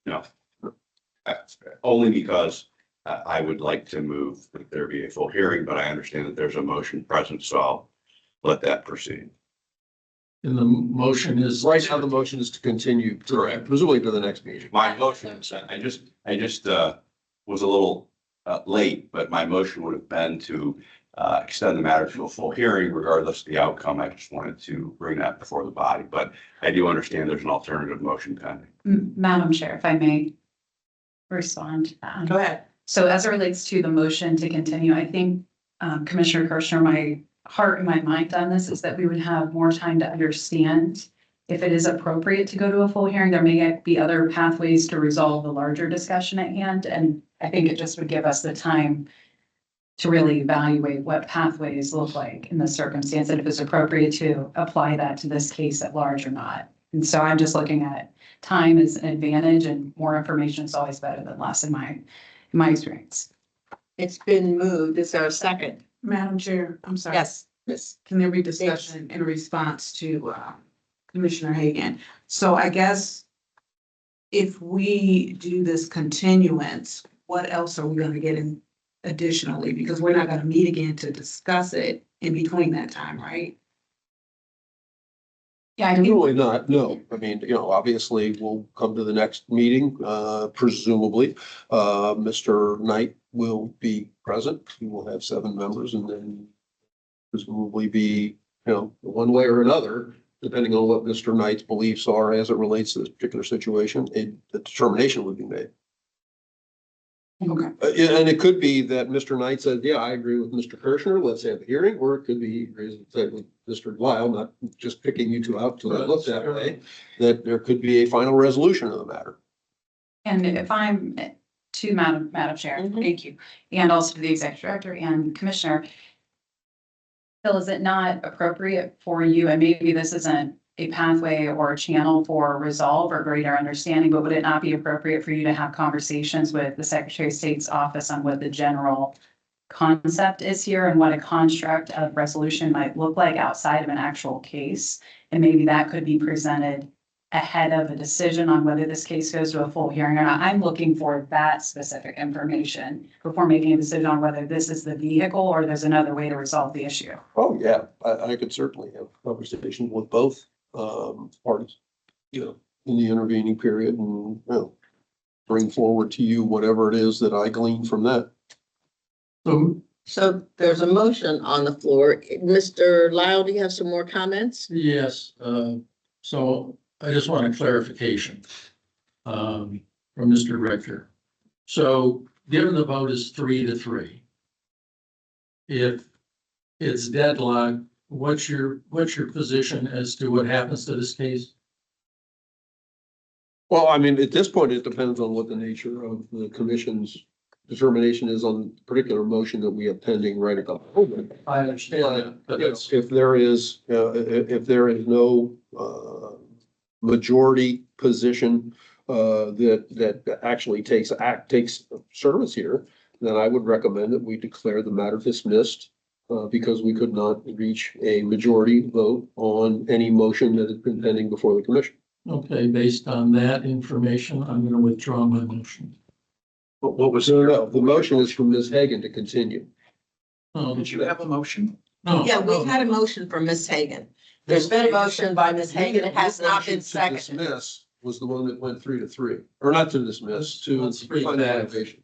S6: No. Only because I would like to move that there be a full hearing, but I understand that there's a motion present, so I'll let that proceed.
S3: And the motion is.
S1: Right now, the motion is to continue,
S6: Correct.
S1: presumably to the next meeting.
S6: My motion, I just was a little late, but my motion would have been to extend the matter to a full hearing regardless of the outcome. I just wanted to bring that before the body, but I do understand there's an alternative motion pending.
S2: Madam Chair, if I may respond.
S4: Go ahead.
S2: So as it relates to the motion to continue, I think Commissioner Kirschner, my heart and my mind on this is that we would have more time to understand if it is appropriate to go to a full hearing. There may be other pathways to resolve the larger discussion at hand. And I think it just would give us the time to really evaluate what pathways look like in this circumstance and if it's appropriate to apply that to this case at large or not. And so I'm just looking at time as an advantage, and more information is always better than less in my experience.
S4: It's been moved. Is there a second?
S13: Madam Chair, I'm sorry.
S4: Yes, Ms.
S13: Can there be discussion in response to Commissioner Hagan? So I guess if we do this continuance, what else are we gonna get in additionally? Because we're not gonna meet again to discuss it in between that time, right?
S2: Yeah, I think
S1: Really not, no. I mean, obviously we'll come to the next meeting, presumably. Mr. Knight will be present. He will have 7 members and then presumably be, one way or another, depending on what Mr. Knight's beliefs are as it relates to this particular situation, the determination would be made.
S13: Okay.
S1: And it could be that Mr. Knight said, yeah, I agree with Mr. Kirschner, let's have a hearing, or it could be he agrees with Mr. Lyle, not just picking you 2 out to look that way, that there could be a final resolution of the matter.
S2: And if I'm to Madam Chair, thank you, and also to the executive director and commissioner. Phil, is it not appropriate for you, and maybe this isn't a pathway or a channel for resolve or greater understanding, but would it not be appropriate for you to have conversations with the Secretary of State's office on what the general concept is here and what a construct of resolution might look like outside of an actual case? And maybe that could be presented ahead of a decision on whether this case goes to a full hearing or not. I'm looking for that specific information before making a decision on whether this is the vehicle or there's another way to resolve the issue.
S1: Oh, yeah, I could certainly have conversations with both parties, in the intervening period and, bring forward to you whatever it is that I glean from that.
S3: So,
S4: So there's a motion on the floor. Mr. Lyle, do you have some more comments?
S3: yes, so I just want a clarification from Mr. Richter. So given the vote is 3-3, if it's deadlocked, what's your position as to what happens to this case?
S1: Well, I mean, at this point, it depends on what the nature of the commission's determination is on the particular motion that we have pending right at the moment.
S3: I understand that, but it's,
S1: If there is, if there is no, majority position, that actually takes service here, then I would recommend that we declare the matter dismissed, because we could not reach a majority vote on any motion that has been pending before the commission.
S3: okay, based on that information, I'm gonna withdraw my motion.
S10: What was?
S1: No, the motion is from Ms. Hagan to continue.
S3: Oh,
S10: Did you have a motion?
S3: no,
S4: Yeah, we had a motion from Ms. Hagan. There's been a motion by Ms. Hagan. It has not been
S1: Motion to
S4: seconded.
S1: dismiss was the one that went 3-3, or not to dismiss, to
S3: Let's read
S1: find
S3: that.
S1: elevation.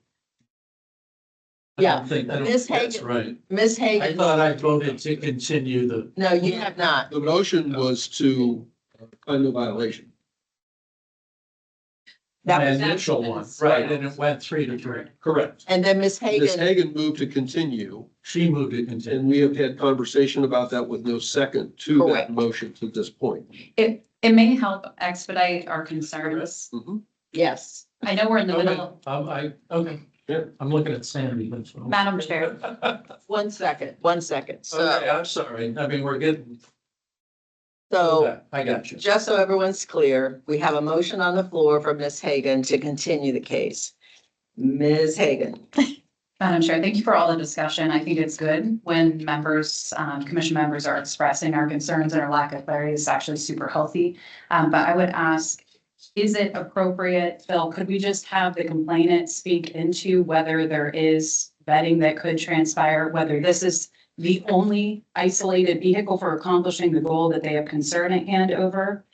S3: I don't think, I don't
S4: Ms.
S3: think that's
S4: Hagan.
S3: right.
S4: Ms.
S3: I
S4: Hagan,
S3: thought I voted to continue the,
S4: no, you have not.
S1: The motion was to find no violation.
S4: That
S3: my
S4: was,
S3: initial one, right, and it went 3-3. Correct.
S4: and then Ms.
S1: Ms.
S4: Hagan,
S1: Hagan moved to continue,
S3: She moved to continue.
S1: and we have had conversation about that with no second to that
S4: Correct.
S1: motion to this point.
S2: It may help expedite our concerns.
S4: yes.
S2: I know we're in the middle,
S3: Okay,
S1: Yeah.
S3: I'm looking at Sandy, that's all.
S2: Madam Chair.
S4: One second.
S3: Okay,
S4: So,
S3: I'm sorry, I mean, we're getting.
S4: so
S3: I got you.
S4: just so everyone's clear, we have a motion on the floor from Ms. Hagan to continue the case. Ms. Hagan.
S2: Madam Chair, thank you for all the discussion. I think it's good when members, commission members are expressing our concerns and our lack of clarity. It's actually super healthy. But I would ask, is it appropriate, Phil, could we just have the complainant speak into whether there is vetting that could transpire, whether this is the only isolated vehicle for accomplishing the goal that they have concern at hand over?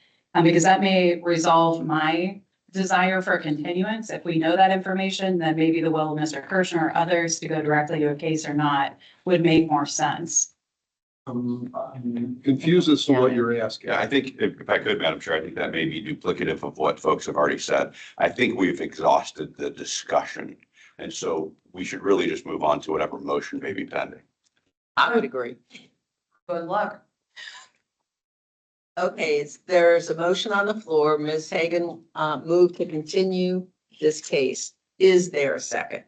S2: Because that may resolve my desire for continuance. If we know that information, then maybe the will of Mr. Kirschner or others to go directly to a case or not would make more sense.
S1: I'm confused as to what you're asking.
S6: Yeah, I think if I could, Madam Chair, I think that may be duplicative of what folks have already said. I think we've exhausted the discussion. And so we should really just move on to whatever motion may be pending.
S4: I would agree.
S2: Good luck.
S4: Okay, there's a motion on the floor. Ms. Hagan, moved to continue this case. Is there a second?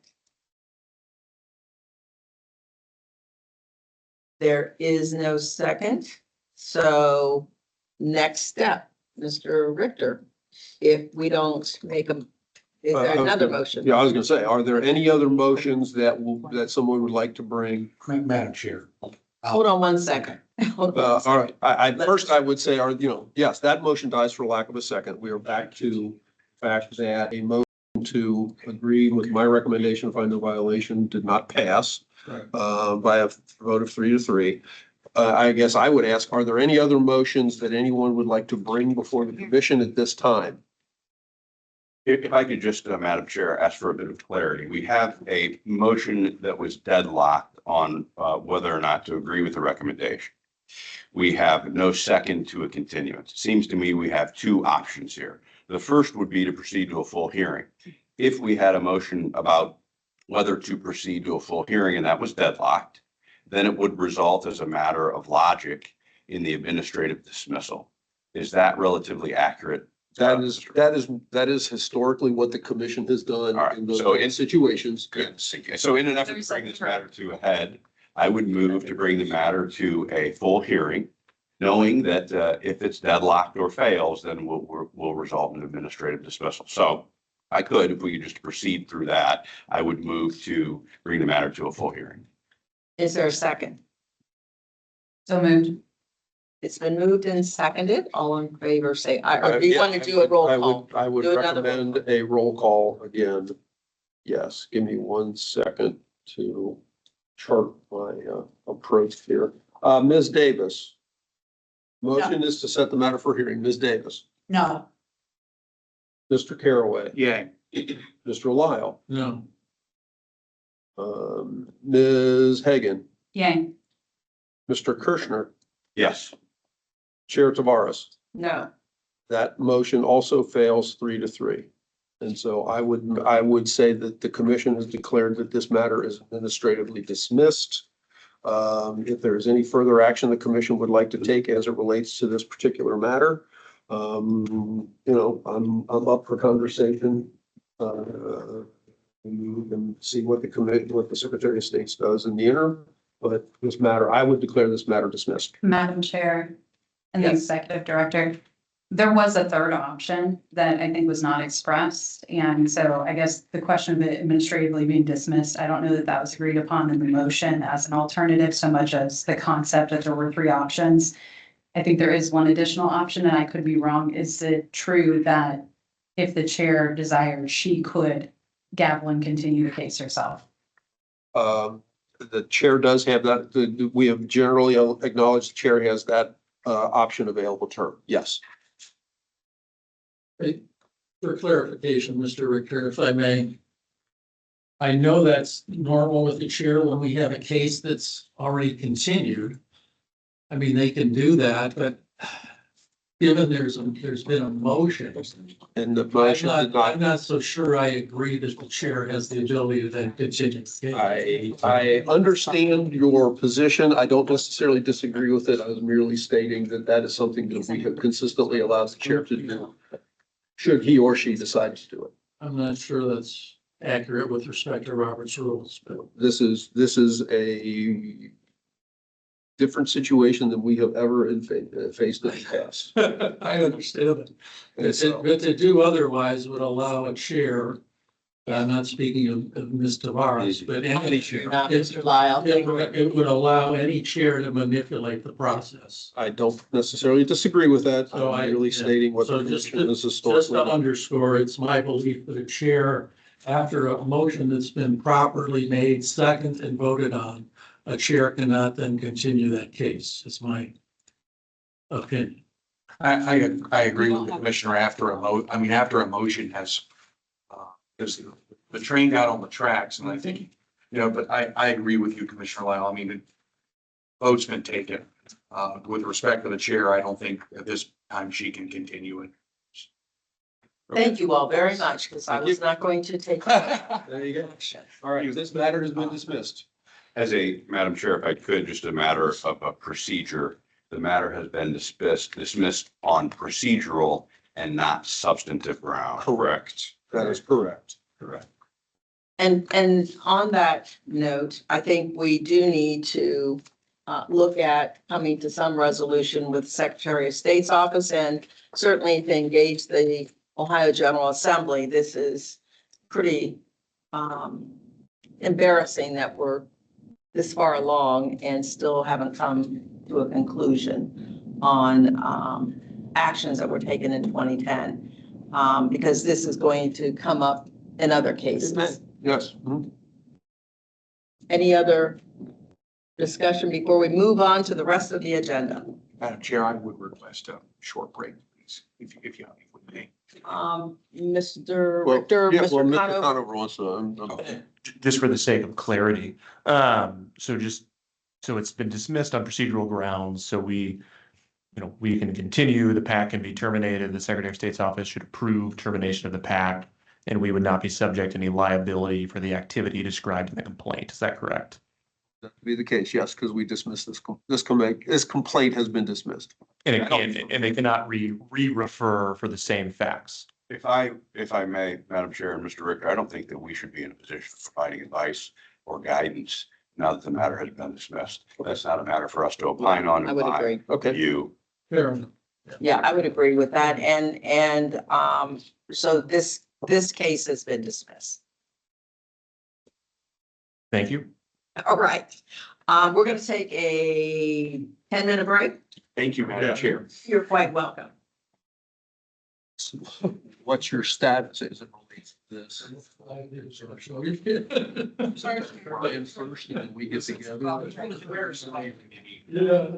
S4: There is no second. So next step, Mr. Richter, if we don't make a, is there another motion?
S1: Yeah, I was gonna say, are there any other motions that someone would like to bring?
S10: Madam Chair.
S4: Hold on one second. Hold on.
S1: All right, first I would say, yes, that motion dies for lack of a second. We are back to the fact that a motion to agree with my recommendation to find no violation did not pass by a vote of 3-3. I guess I would ask, are there any other motions that anyone would like to bring before the commission at this time?
S6: If I could just, Madam Chair, ask for a bit of clarity. We have a motion that was deadlocked on whether or not to agree with the recommendation. We have no second to a continuance. It seems to me we have two options here. The first would be to proceed to a full hearing. If we had a motion about whether to proceed to a full hearing and that was deadlocked, then it would result as a matter of logic in the administrative dismissal. Is that relatively accurate?
S1: That is historically what the commission has done
S6: All right,
S1: in those
S6: so in
S1: situations.
S6: Good. So in an effort to bring this matter to a head, I would move to bring the matter to a full hearing, knowing that if it's deadlocked or fails, then we'll result in administrative dismissal. So I could, if we could just proceed through that, I would move to bring the matter to a full hearing.
S4: Is there a second?
S2: So moved.
S4: It's been moved and seconded. All in favor, say aye. Or do you want to do a roll call?
S1: I would
S4: Do another roll
S1: recommend a roll call again. Yes, give me 1 second to chart my approach here. Ms. Davis. Motion is to set the matter for hearing. Ms. Davis.
S13: No.
S1: Mr. Caraway.
S10: Yay.
S1: Mr. Lyle,
S3: No.
S1: Ms. Hagan,
S2: Yay.
S1: Mr. Kirschner,
S6: Yes.
S1: Chair Tavares.
S4: No.
S1: That motion also fails 3-3. And so I would say that the commission has declared that this matter is administratively dismissed. If there is any further action the commission would like to take as it relates to this particular matter, I'm up for conversation. You can see what the Secretary of State does in the interim, but this matter, I would declare this matter dismissed.
S2: Madam Chair and the
S4: Yes.
S2: Executive Director, there was a third option that I think was not expressed. And so I guess the question of it administratively being dismissed, I don't know that that was agreed upon in the motion as an alternative so much as the concept that there were 3 options. I think there is one additional option, and I could be wrong. Is it true that if the chair desired, she could gavel and continue the case herself?
S1: The chair does have that. We have generally acknowledged the chair has that option available to her. Yes.
S3: For clarification, Mr. Richter, if I may. I know that's normal with the chair when we have a case that's already continued. I mean, they can do that, but given there's been a motion.
S1: And the motion did
S3: I'm
S1: not.
S3: not so sure I agree that the chair has the ability to then continue the case.
S1: I understand your position. I don't necessarily disagree with it. I was merely stating that that is something that we have consistently allowed the chair to do, should he or she decide to do it.
S3: I'm not sure that's accurate with respect to Robert's rules, but.
S1: This is a different situation than we have ever faced in the past.
S3: I understand it.
S1: And so-
S3: But to do otherwise would allow a chair, I'm not speaking of Ms. Tavares, but any chair.
S4: Not Mr. Lyle.
S3: It would allow any chair to manipulate the process.
S1: I don't necessarily disagree with that.
S3: So
S1: I'm merely stating what the
S3: So just
S1: commission is
S3: to
S1: historically.
S3: underscore, it's my belief that a chair, after a motion that's been properly made, second and voted on, a chair cannot then continue that case. It's my opinion.
S10: I agree with the commissioner after after a motion has, because the train got on the tracks and I think, but I agree with you, Commissioner Lyle. I mean, the vote's been taken. With respect to the chair, I don't think at this time she can continue it.
S4: Thank you all very much, because I
S1: Thank
S4: was
S1: you.
S4: not going to take.
S1: There you go. All right, this matter has been dismissed.
S6: Madam Chair, if I could, just a matter of a procedure, the matter has been dismissed on procedural and not substantive ground.
S1: Correct. That is correct.
S6: Correct.
S4: And on that note, I think we do need to look at coming to some resolution with the Secretary of State's office and certainly to engage the Ohio General Assembly. This is pretty embarrassing that we're this far along and still haven't come to a conclusion on actions that were taken in 2010. Because this is going to come up in other cases.
S1: Yes. Mhm.
S4: Any other discussion before we move on to the rest of the agenda?
S10: Madam Chair, I would request a short break, please, if you may.
S4: Mr.
S1: Well,
S4: Richter,
S1: yeah, well,
S4: Mr.
S1: Mr.
S4: Conover.
S1: Conover wants to.
S11: Just for the sake of clarity, so it's been dismissed on procedural grounds, so we can continue, the PAC can be terminated, the Secretary of State's office should approve termination of the PAC, and we would not be subject to any liability for the activity described in the complaint. Is that correct?
S1: That would be the case, yes, because we dismissed this complaint has been dismissed.
S11: And they cannot re-refer for the same facts.
S6: If I may, Madam Chair and Mr. Richter, I don't think that we should be in a position of providing advice or guidance now that the matter has been dismissed. That's not a matter for us to opine on.
S4: I would agree.
S1: Okay.
S6: You.
S3: Fair enough.
S4: Yeah, I would agree with that. And so this case has been dismissed.
S11: Thank you.
S4: All right. We're going to take a 10-minute break.
S10: Thank you, Madam Chair.
S4: You're quite welcome.
S1: What's your status as it relates to this?
S3: Sorry.
S1: Playing first and then we get together.
S3: Yeah.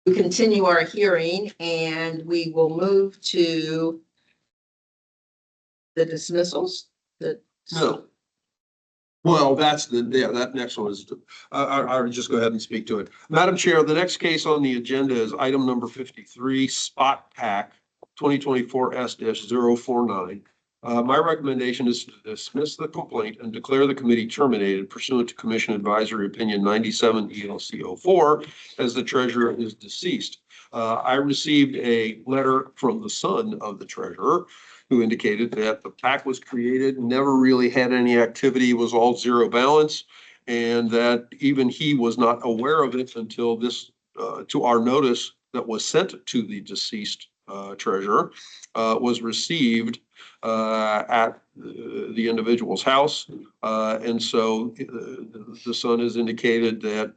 S4: We continue our hearing and we will move to the dismissals.
S1: No. Well, that next one is, I'll just go ahead and speak to it. Madam Chair, the next case on the agenda is item number 53, Spot Pack 2024 S-049. My recommendation is to dismiss the complaint and declare the committee terminated pursuant to Commission Advisory Opinion 97 ELC 04 as the treasurer is deceased. I received a letter from the son of the treasurer who indicated that the PAC was created, never really had any activity, was all zero balance, and that even he was not aware of it until this, to our notice that was sent to the deceased treasurer, was received at the individual's house. And so the son has indicated that,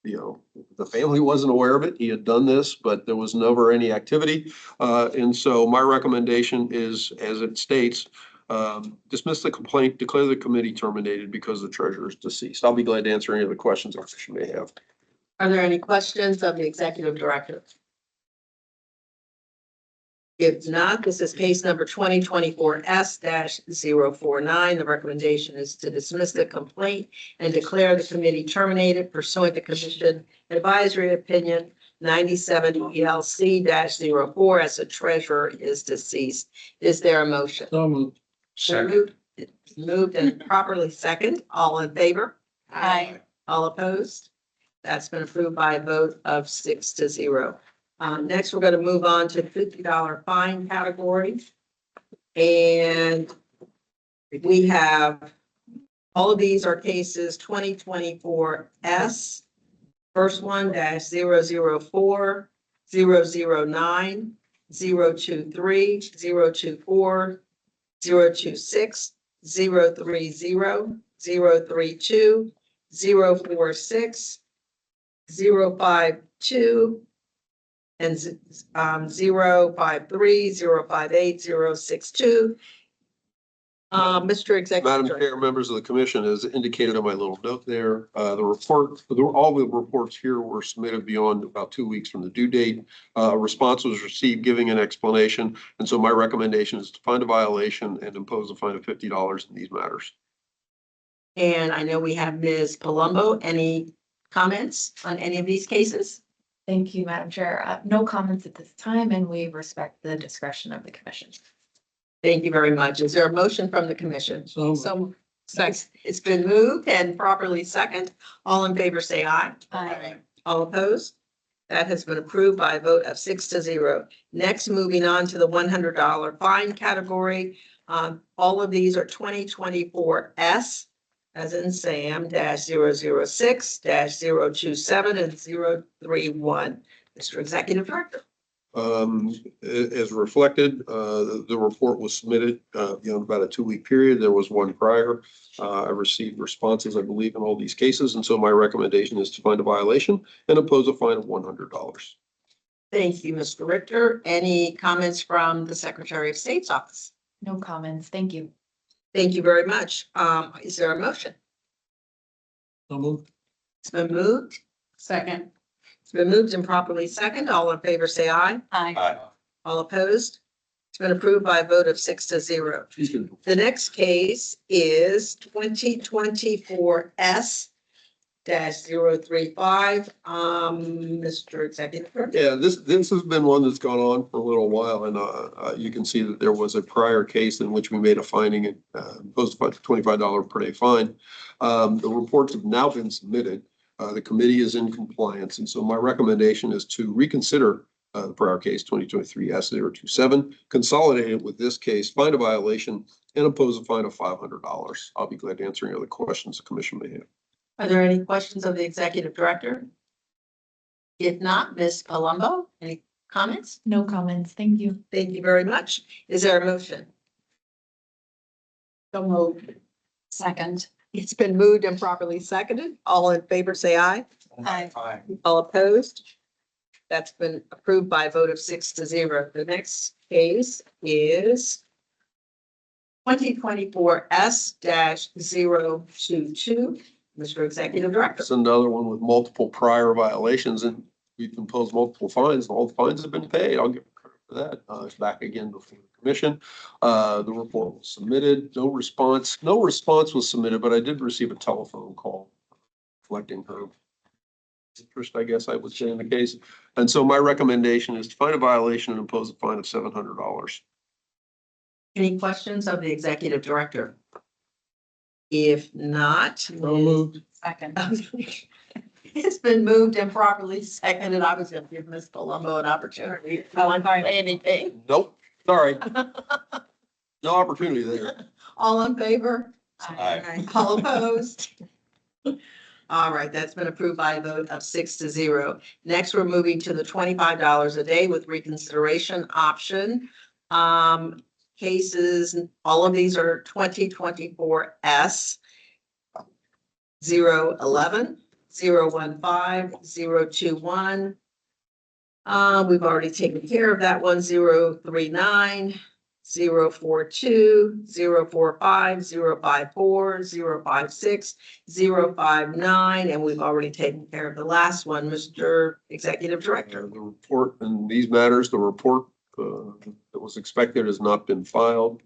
S1: the family wasn't aware of it. He had done this, but there was never any activity. And so my recommendation is, as it states, dismiss the complaint, declare the committee terminated because the treasurer is deceased. I'll be glad to answer any of the questions our commission may have.
S4: Are there any questions of the executive director? If not, this is case number 2024 S-049. The recommendation is to dismiss the complaint and declare the committee terminated pursuant to Commission Advisory Opinion 97 ELC-04 as the treasurer is deceased. Is there a motion?
S3: Second.
S4: Moved and properly second. All in favor?
S8: Aye.
S4: All opposed? That's been approved by a vote of 6-0. Next, we're going to move on to $50 fine category. And we have, all of these are cases 2024 S. First one -004, 009, 023, 024, 026, 030, 032, 046, 052, and 053, 058, 062. Mr. Executive
S1: Madam
S4: Director.
S1: Chair, members of the commission, as indicated on my little note there, the report, all the reports here were submitted beyond about 2 weeks from the due date. A response was received giving an explanation. And so my recommendation is to find a violation and impose a fine of $50 in these matters.
S4: And I know we have Ms. Palumbo. Any comments on any of these cases?
S8: Thank you, Madam Chair. No comments at this time, and we respect the discretion of the commission.
S4: Thank you very much. Is there a motion from the commission?
S3: So
S4: Second. It's been moved and properly second. All in favor, say aye.
S8: Aye.
S4: All opposed? That has been approved by a vote of 6-0. Next, moving on to the $100 fine category. All of these are 2024 S, as in Sam, -006, -027, and 031. Mr. Executive Director.
S1: As reflected, the report was submitted, about a 2-week period. There was one prior. I received responses, I believe, in all these cases. And so my recommendation is to find a violation and impose a fine of $100.
S4: Thank you, Mr. Richter. Any comments from the Secretary of State's office?
S8: No comments. Thank you.
S4: Thank you very much. Is there a motion?
S3: So moved.
S4: It's been moved.
S13: Second.
S4: It's been moved and properly second. All in favor, say aye.
S8: Aye.
S4: All opposed? It's been approved by a vote of 6-0. The next case is 2024 S-035. Mr. Executive Director.
S1: Yeah, this has been one that's gone on for a little while, and you can see that there was a prior case in which we made a finding and imposed a $25 per day fine. The reports have now been submitted. The committee is in compliance, and so my recommendation is to reconsider the prior case 2023 S-027, consolidate it with this case, find a violation, and impose a fine of $500. I'll be glad to answer any other questions the commission may have.
S4: Are there any questions of the Executive Director? If not, Ms. Palumbo, any comments?
S8: No comments. Thank you.
S4: Thank you very much. Is there a motion?
S13: So moved.
S8: Second.
S4: It's been moved and properly seconded. All in favor, say aye.
S8: Aye.
S4: All opposed? That's been approved by a vote of 6-0. The next case is 2024 S-022. Mr. Executive Director.
S1: It's another one with multiple prior violations, and we've imposed multiple fines. All the fines have been paid. I'll give credit for that. It's back again before the commission. The report was submitted, no response was submitted, but I did receive a telephone call reflecting her interest, I guess I would say, in the case. And so my recommendation is to find a violation and impose a fine of $700.
S4: Any questions of the executive director? If not.
S2: Second.
S4: It's been moved and properly seconded. I was gonna give Ms. Palumbo an opportunity. If you want to say anything.
S1: Nope, sorry. No opportunity there.
S4: All in favor?
S1: Aye.
S4: All opposed? All right, that's been approved by a vote of 6-0. Next, we're moving to the $25 a day with reconsideration option. Cases, all of these are 2024 S 011, 015, 021. We've already taken care of that one, 039, 042, 045, 054, 056, 059, and we've already taken care of the last one, Mr. Executive Director.
S1: The report in these matters, the report that was expected has not been filed.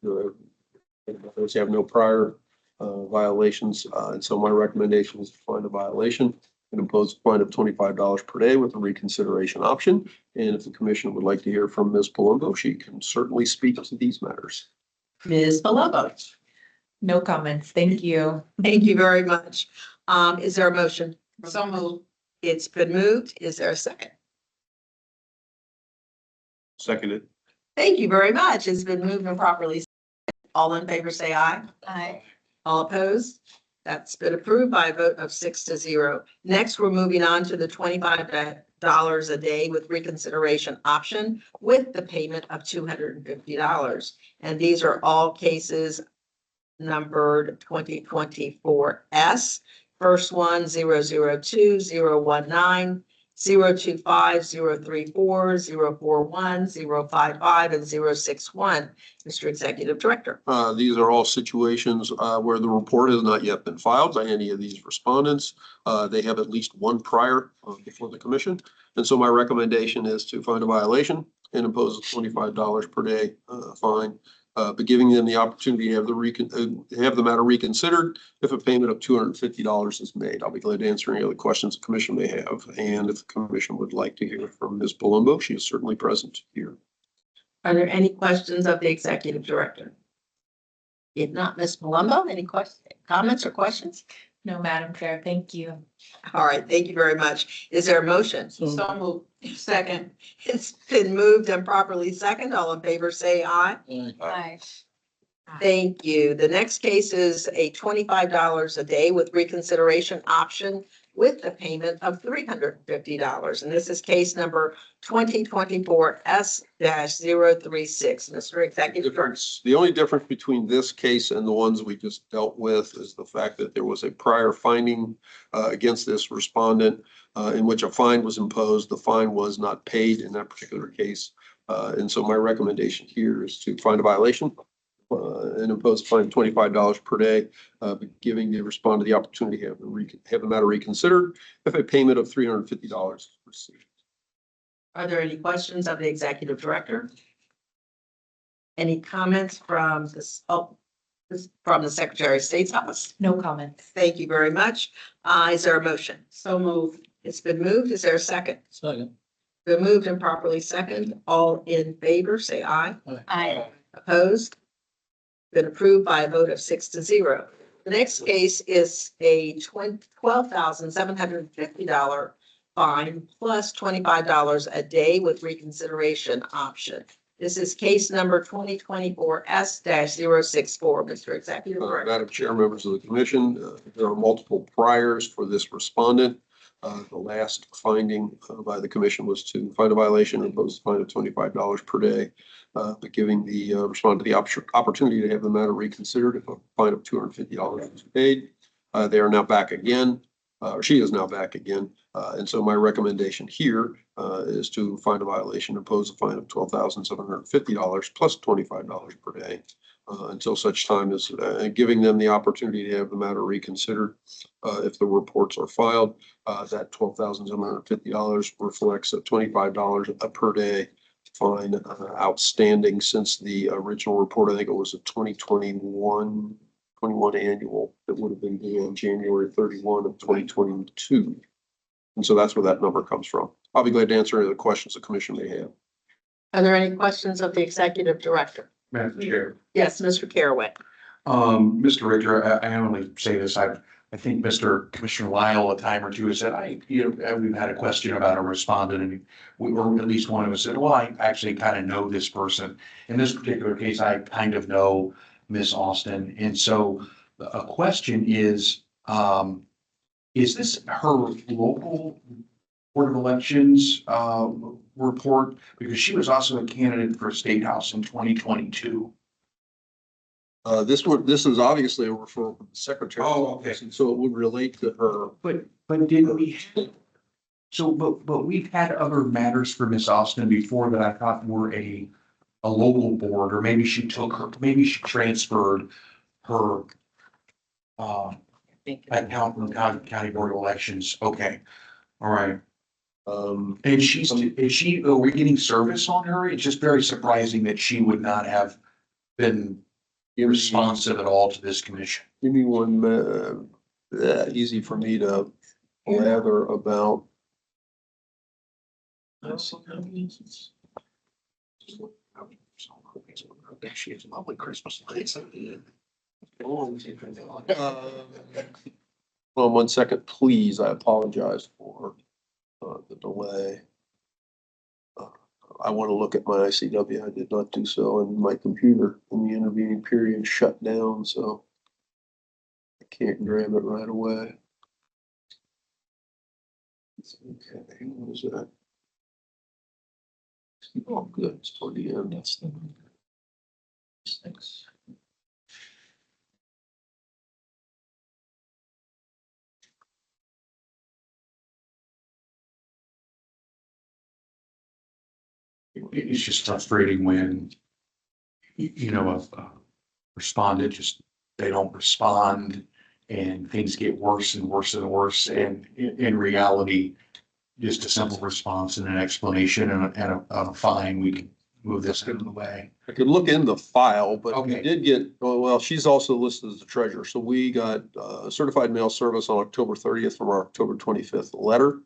S1: Those have no prior violations, and so my recommendation is to find a violation and impose a fine of $25 per day with a reconsideration option. And if the commission would like to hear from Ms. Palumbo, she can certainly speak to these matters.
S4: Ms. Palumbo.
S2: No comments. Thank you.
S4: Thank you very much. Is there a motion?
S13: So moved.
S4: It's been moved. Is there a second?
S1: Seconded.
S4: Thank you very much. It's been moved and properly. All in favor, say aye.
S8: Aye.
S4: All opposed? That's been approved by a vote of 6-0. Next, we're moving on to the $25 a day with reconsideration option with the payment of $250. And these are all cases numbered 2024 S. First one, 002, 019, 025, 034, 041, 055, and 061. Mr. Executive Director.
S1: These are all situations where the report has not yet been filed by any of these respondents. They have at least one prior before the commission. And so my recommendation is to find a violation and impose a $25 per day fine, but giving them the opportunity to have the matter reconsidered if a payment of $250 is made. I'll be glad to answer any other questions the commission may have. And if the commission would like to hear from Ms. Palumbo, she is certainly present here.
S4: Are there any questions of the Executive Director? If not, Ms. Palumbo, any questions, comments or questions?
S2: No, Madam Chair. Thank you.
S4: All right, thank you very much. Is there a motion?
S13: So moved. Second.
S4: It's been moved and properly second. All in favor, say aye.
S8: Aye.
S4: Thank you. The next case is a $25 a day with reconsideration option with the payment of $350. And this is case number 2024 S-036. Mr. Executive Director.
S1: The only difference between this case and the ones we just dealt with is the fact that there was a prior finding against this respondent in which a fine was imposed. The fine was not paid in that particular case. And so my recommendation here is to find a violation and impose a fine of $25 per day, giving the respondent the opportunity to have the matter reconsidered if a payment of $350 is received.
S4: Are there any questions of the Executive Director? Any comments from from the Secretary of State's office?
S2: No comments.
S4: Thank you very much. Is there a motion?
S13: So moved.
S4: It's been moved. Is there a second?
S3: Second.
S4: Been moved and properly second. All in favor, say aye.
S8: Aye.
S4: Opposed? Been approved by a vote of 6-0. The next case is a $12,750 fine plus $25 a day with reconsideration option. This is case number 2024 S-064. Mr. Executive Director.
S1: Madam Chair, members of the commission, there are multiple priors for this respondent. The last finding by the commission was to find a violation and impose a fine of $25 per day, but giving the respondent the opportunity to have the matter reconsidered if a fine of $250 is paid. They are now back again, or she is now back again, And so my recommendation here is to find a violation, impose a fine of $12,750 plus $25 per day until such time as giving them the opportunity to have the matter reconsidered. If the reports are filed, that $12,750 reflects a $25 per day fine outstanding since the original report. I think it was a 2021 annual that would have been due on January 31 of 2022. And so that's where that number comes from. I'll be glad to answer any of the questions the commission may have.
S4: Are there any questions of the executive director?
S10: Madam Chair.
S4: Yes, Mr. Caraway.
S10: Mr. Richter, I only say this, I think Mr. Commissioner Lyle a time or two has said, we've had a question about a respondent and or at least one of us said, well, I actually kind of know this person. In this particular case, I kind of know Miss Austin. And so a question is this her local Board of Elections report? Because she was also a candidate for State House in 2022.
S1: This is obviously a referral from the secretary.
S10: Oh, okay.
S1: And so it would relate to her.
S10: But didn't we? So, but we've had other matters for Miss Austin before that I thought were a local board, or maybe she transferred her account from County Board of Elections. Okay, all right. And are we getting service on her? It's just very surprising that she would not have been responsive at all to this commission.
S1: Give me one, easy for me to gather about.
S10: She has lovely Christmas lights.
S1: Well, 1 second, please. I apologize for the delay. I want to look at my ICW. I did not do so, and my computer in the intervening period shut down, so I can't grab it right away. Okay, what is that? Oh, good. It's toward the end. That's the six.
S10: It's just frustrating when, a respondent just, they don't respond and things get worse and worse and worse. And in reality, just a simple response and an explanation and a fine, we can move this out of the way.
S1: I could look in the file, but we
S10: Okay.
S1: did get, well, she's also listed as the treasurer. So we got certified mail service on October 30th from our October 25th letter.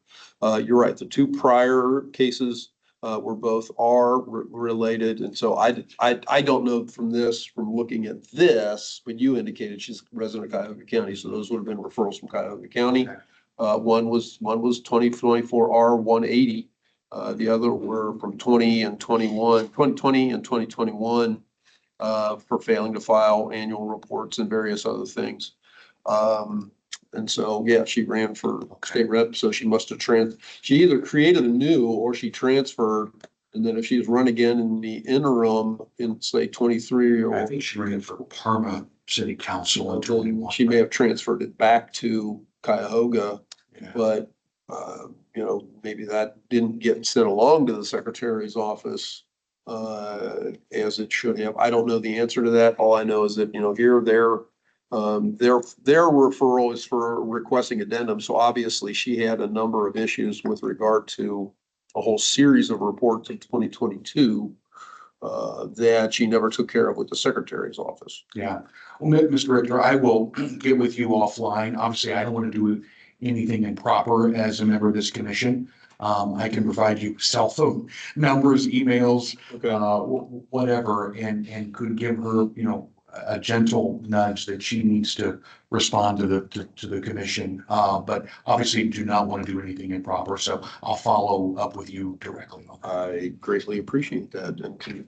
S1: You're right, the two prior cases were both related. And so I don't know from looking at this, but you indicated she's a resident of Cuyahoga County. So those would have been referrals from Cuyahoga County.
S10: Okay.
S1: One was 2024 R180. The other were from 2020 and 2021 for failing to file annual reports and various other things. And so, yeah, she ran for state rep, so she must have she either created a new or she transferred. And then if she was run again in the interim in say 23 or
S10: I think she ran for Parma City Council in 21.
S1: she may have transferred it back to Cuyahoga,
S10: Yeah.
S1: but maybe that didn't get sent along to the secretary's office as it should have. I don't know the answer to that. All I know is that, here, their referral is for requesting addendum. So obviously she had a number of issues with regard to a whole series of reports in 2022 that she never took care of with the secretary's office.
S10: Yeah. Well, Mr. Richter, I will get with you offline. Obviously, I don't want to do anything improper as a member of this commission. I can provide you cell phone numbers, emails, whatever, and could give her, a gentle nudge that she needs to respond to the commission. But obviously do not want to do anything improper. So I'll follow up with you directly.
S1: I greatly appreciate that.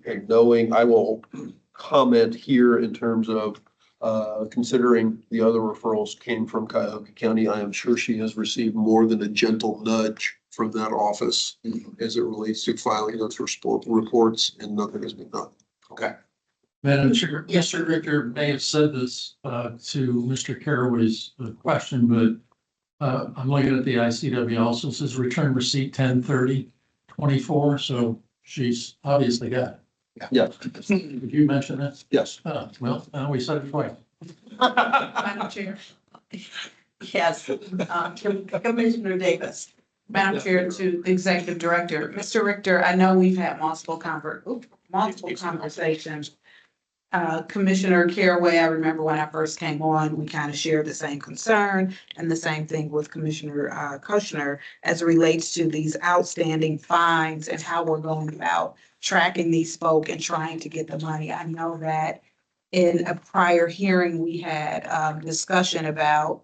S1: And knowing, I will comment here in terms of considering the other referrals came from Cuyahoga County. I am sure she has received more than a gentle nudge from that office as it relates to filing those reports, and nothing has been done.
S10: Okay.
S3: Madam Chair, Mr. Richter may have said this to Mr. Caraway's question, but I'm looking at the ICW also, it says return receipt 10/30/24, so she's obviously got it.
S1: Yes,
S3: Did you mention that?
S1: yes.
S3: Well, we said it twice.
S13: Madam Chair.
S4: Yes, Commissioner Davis.
S13: Madam Chair to the Executive Director. Mr. Richter, I know we've had multiple conversations. Commissioner Caraway, I remember when I first came on, we kind of shared the same concern and the same thing with Commissioner Kushner as it relates to these outstanding fines and how we're going about tracking these folk and trying to get the money. I know that in a prior hearing, we had discussion about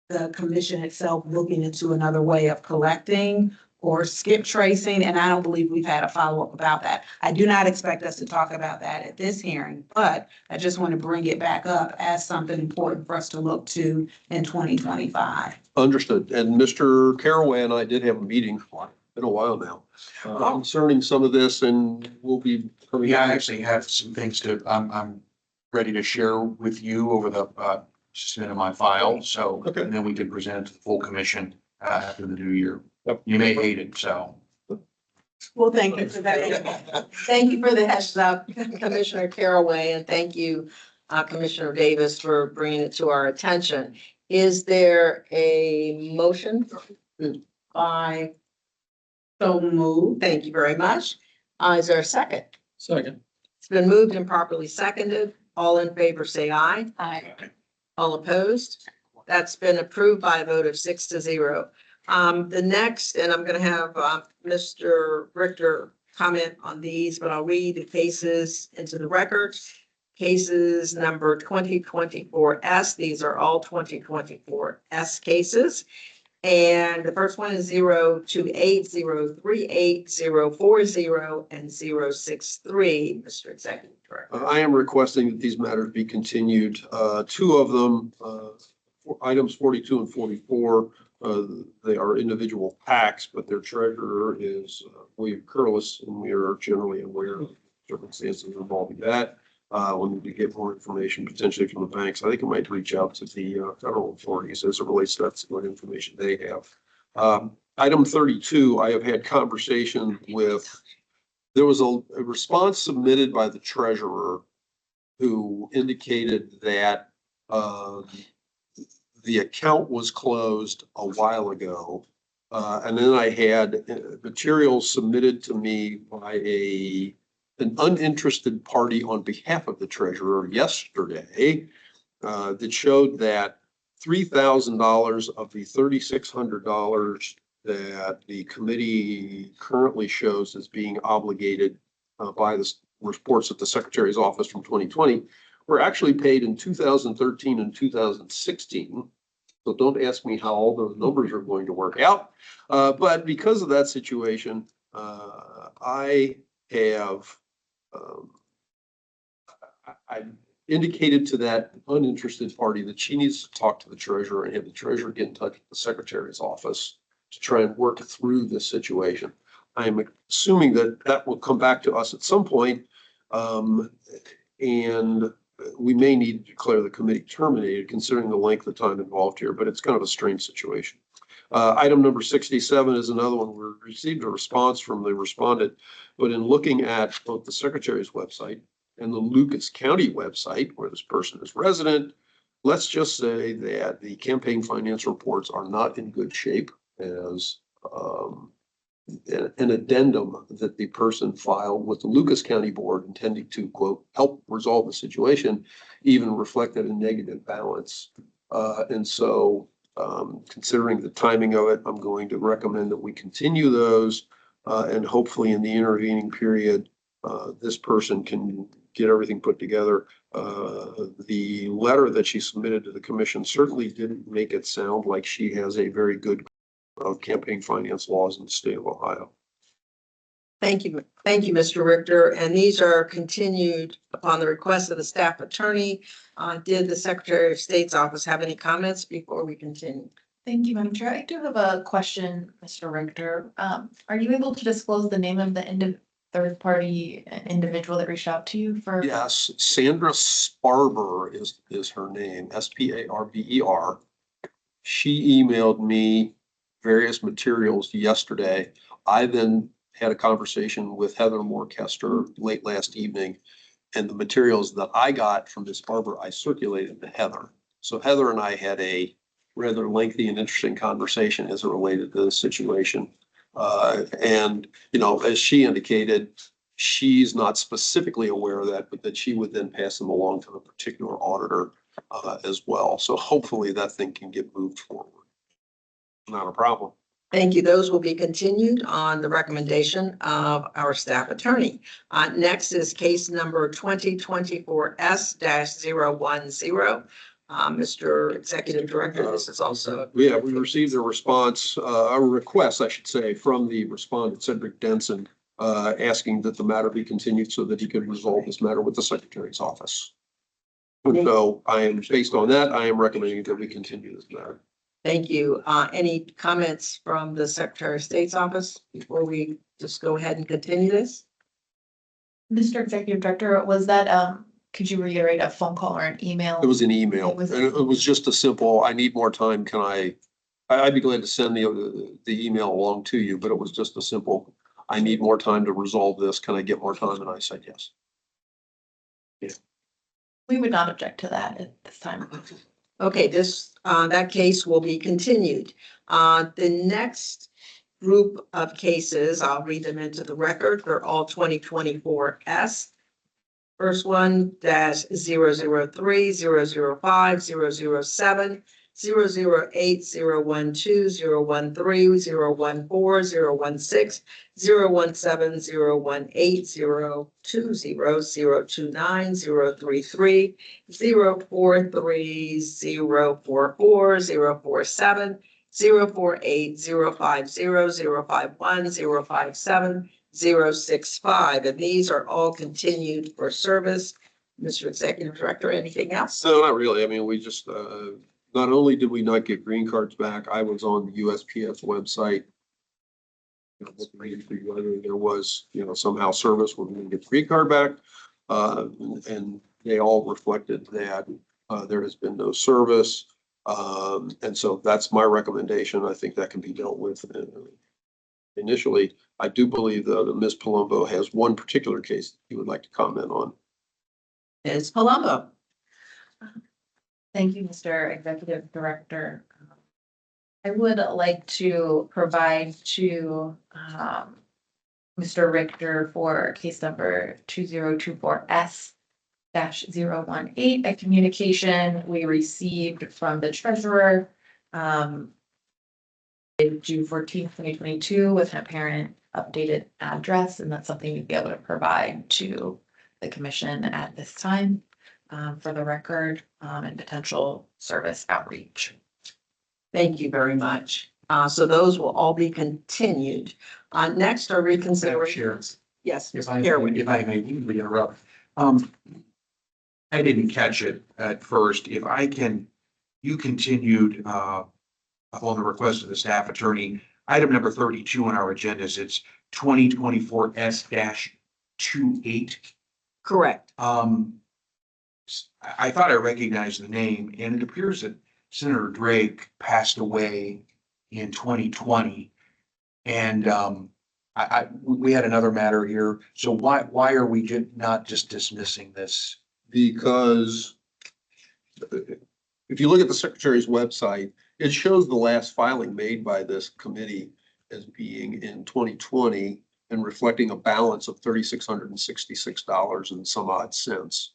S13: the commission itself looking into another way of collecting or skip tracing, and I don't believe we've had a follow-up about that. I do not expect us to talk about that at this hearing, but I just want to bring it back up as something important for us to look to in 2025.
S1: Understood. And Mr. Caraway and I did have a meeting, been a while now, concerning some of this, and we'll be coming.
S10: Yeah, I actually have some things I'm ready to share with you over the, just in my file, so.
S1: Okay.
S10: And then we can present it to the full commission, after the new year.
S1: Yep.
S10: You may hate it, so.
S4: Well, thank you for that. Thank you for the heads up, Commissioner Caraway, and thank you, Commissioner Davis, for bringing it to our attention. Is there a motion by?
S13: So moved.
S4: Thank you very much. Is there a second?
S3: Second.
S4: It's been moved and properly seconded. All in favor, say aye.
S8: Aye.
S4: All opposed? That's been approved by a vote of 6-0. The next, and I'm gonna have, Mr. Richter comment on these, but I'll read the cases into the record. Cases number 2024S, these are all 2024S cases. And the first one is 028, 038, 040, and 063, Mr. Executive Director.
S1: I am requesting that these matters be continued. Two of them, items 42 and 44, they are individual packs, but their treasurer is William Curlis, and we are generally aware of circumstances involving that. We'll need to get more information potentially from the banks. I think I might reach out to the federal authorities as it relates to that, what information they have. Item 32, I have had conversation with, there was a response submitted by the treasurer who indicated that the account was closed a while ago. And then I had materials submitted to me by an uninterested party on behalf of the treasurer yesterday that showed that $3,000 of the $3,600 that the committee currently shows as being obligated by the reports at the secretary's office from 2020 were actually paid in 2013 and 2016. So don't ask me how all those numbers are going to work out. But because of that situation, I have I indicated to that uninterested party that she needs to talk to the treasurer and have the treasurer get in touch with the secretary's office to try and work through this situation. I'm assuming that that will come back to us at some point, and we may need to declare the committee terminated considering the length of time involved here, but it's kind of a strange situation. Item number 67 is another one. We received a response from the respondent, but in looking at both the secretary's website and the Lucas County website where this person is resident, let's just say that the campaign finance reports are not in good shape as an addendum that the person filed with the Lucas County Board intending to, quote, help resolve the situation, even reflected a negative balance. And so considering the timing of it, I'm going to recommend that we continue those and hopefully in the intervening period, this person can get everything put together. The letter that she submitted to the commission certainly didn't make it sound like she has a very good campaign finance laws in the state of Ohio.
S4: Thank you. Thank you, Mr. Richter. And these are continued upon the request of the staff attorney. Did the Secretary of State's office have any comments before we continue?
S8: Thank you, Madam Chair. I do have a question, Mr. Richter. Are you able to disclose the name of the third-party individual that reached out to you for?
S1: Yes, Sandra Sparber is her name, Sparber. She emailed me various materials yesterday. I then had a conversation with Heather Morkester late last evening. And the materials that I got from Ms. Barber, I circulated to Heather. So Heather and I had a rather lengthy and interesting conversation as it related to the situation. And, you know, as she indicated, she's not specifically aware of that, but that she would then pass them along to the particular auditor as well. So hopefully that thing can get moved forward. Not a problem.
S4: Thank you. Those will be continued on the recommendation of our staff attorney. Next is case number 2024S-010. Mr. Executive Director, this is also.
S1: Yeah, we received a response, a request, I should say, from the respondent, Cedric Denson, asking that the matter be continued so that he could resolve this matter with the Secretary's office. So I am, based on that, I am recommending that we continue this matter.
S4: Thank you. Any comments from the Secretary of State's office before we just go ahead and continue this?
S8: Mr. Executive Director, was that, could you reiterate a phone call or an email?
S1: It was an email,
S8: It was-
S1: and it was just a simple, I need more time, can I'd be glad to send the email along to you, but it was just a simple, I need more time to resolve this, can I get more time? And I said, yes.
S8: We would not object to that at this time.
S4: Okay, that case will be continued. The next group of cases, I'll read them into the record. They're all 2024S. First one -003, 005, 007, 008, 012, 013, 014, 016, 017, 018, 020, 029, 033, 043, 044, 047, 048, 050, 051, 057, 065, and these are all continued for service. Mr. Executive Director, anything else?
S1: No, not really. I mean, we just, not only did we not get green cards back, I was on the USPS website. Whether there was, somehow service when we get the green card back. And they all reflected that there has been no service. And so that's my recommendation. I think that can be dealt with. Initially, I do believe that Ms. Palumbo has one particular case you would like to comment on.
S4: Ms. Palumbo.
S2: Thank you, Mr. Executive Director. I would like to provide to Mr. Richter for case number 2024S-018, a communication we received from the treasurer June 14th, 2022 with an apparent updated address, and that's something we'd be able to provide to the commission at this time for the record and potential service outreach.
S4: Thank you very much. So those will all be continued. Next are reconsiderations. Yes,
S10: If
S4: Mr.
S10: I
S4: Carroll.
S10: may rudely interrupt. I didn't catch it at first. If I can, you continued upon the request of the staff attorney, item number 32 on our agendas, it's 2024S-28.
S4: Correct.
S10: I thought I recognized the name, and it appears that Senator Drake passed away in 2020. And we had another matter here. So why are we not just dismissing this?
S1: Because if you look at the Secretary's website, it shows the last filing made by this committee as being in 2020 and reflecting a balance of $3,666 and some odd cents.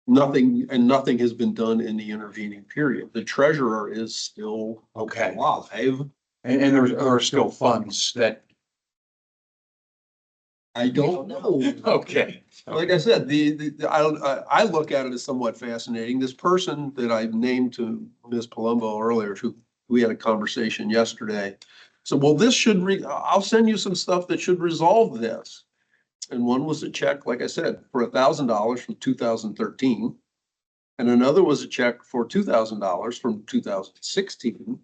S1: Nothing has been done in the intervening period. The treasurer is still alive.
S10: And there are still funds that.
S1: I don't know.
S10: Okay.
S1: Like I said, I look at it as somewhat fascinating. This person that I named to Ms. Palumbo earlier, who we had a conversation yesterday. So, well, this should I'll send you some stuff that should resolve this. And one was a check, like I said, for $1,000 from 2013. And another was a check for $2,000 from 2016.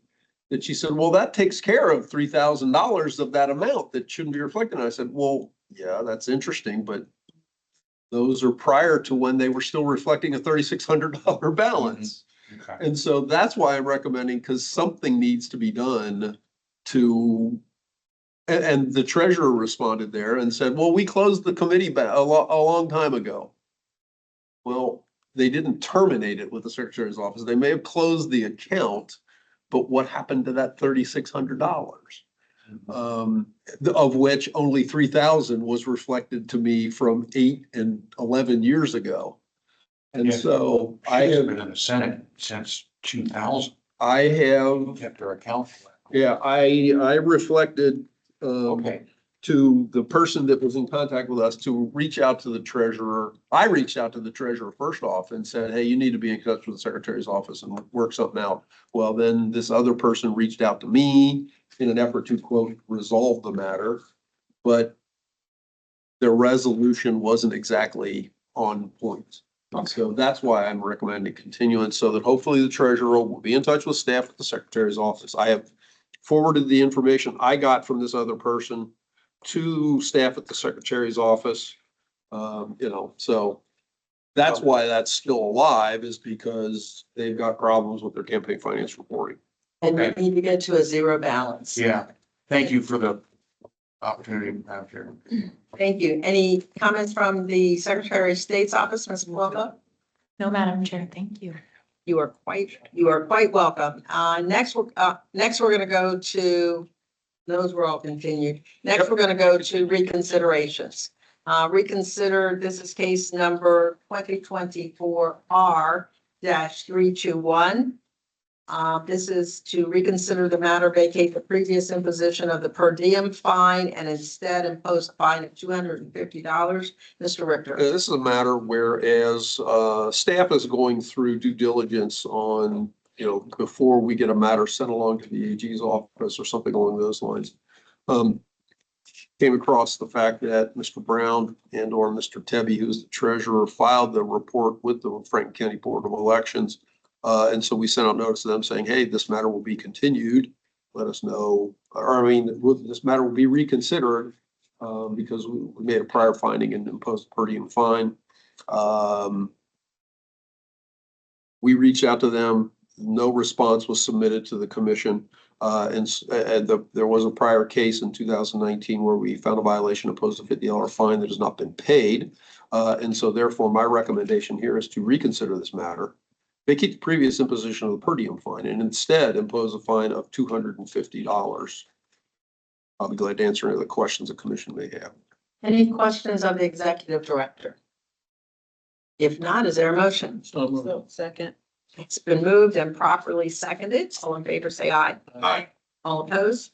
S1: That she said, well, that takes care of $3,000 of that amount that shouldn't be reflected. And I said, well, yeah, that's interesting, but those are prior to when they were still reflecting a $3,600 balance.
S10: Okay.
S1: And so that's why I'm recommending, because something needs to be done to, and the treasurer responded there and said, well, we closed the committee a long time ago. Well, they didn't terminate it with the secretary's office. They may have closed the account, but what happened to that $3,600? Of which only 3,000 was reflected to me from 8 and 11 years ago. And
S10: Yeah.
S1: so I
S10: She's
S1: have,
S10: been in the Senate since 2000.
S1: I have,
S10: Kept her account.
S1: yeah, I reflected,
S10: Okay.
S1: to the person that was in contact with us to reach out to the treasurer. I reached out to the treasurer first off and said, hey, you need to be in touch with the secretary's office and work something out. Well, then this other person reached out to me in an effort to quote, resolve the matter, but the resolution wasn't exactly on point. And so that's why I'm recommending continuance, so that hopefully the treasurer will be in touch with staff at the secretary's office. I have forwarded the information I got from this other person to staff at the secretary's office. So that's why that's still alive, is because they've got problems with their campaign finance reporting.
S4: And you need to get to a zero balance.
S10: Yeah. Thank you for the opportunity, Madam Chair.
S4: Thank you. Any comments from the Secretary of State's office, Ms. Walker?
S8: No, Madam Chair, thank you.
S4: You are quite welcome. Next, we're gonna go to, those were all continued. Next, we're gonna go to reconsiderations. Reconsider, this is case number 2024 R-321. This is to reconsider the matter, vacate the previous imposition of the per diem fine and instead impose a fine of $250. Mr. Richter.
S1: This is a matter whereas staff is going through due diligence on, before we get a matter sent along to the AG's office or something along those lines. Came across the fact that Mr. Brown and or Mr. Tebby, who's the treasurer, filed the report with the Franklin County Board of Elections. And so we sent out notice to them saying, hey, this matter will be continued. Let us know, this matter will be reconsidered because we made a prior finding and imposed a per diem fine. We reached out to them. No response was submitted to the commission. There was a prior case in 2019 where we found a violation, imposed a $50 fine that has not been paid. And so therefore, my recommendation here is to reconsider this matter, vacate the previous imposition of the per diem fine, and instead impose a fine of $250. I'll be glad to answer any of the questions the commission may have.
S4: Any questions of the executive director? If not, is there a motion?
S13: Second.
S4: It's been moved and properly seconded. All in favor, say aye.
S10: Aye.
S4: All opposed?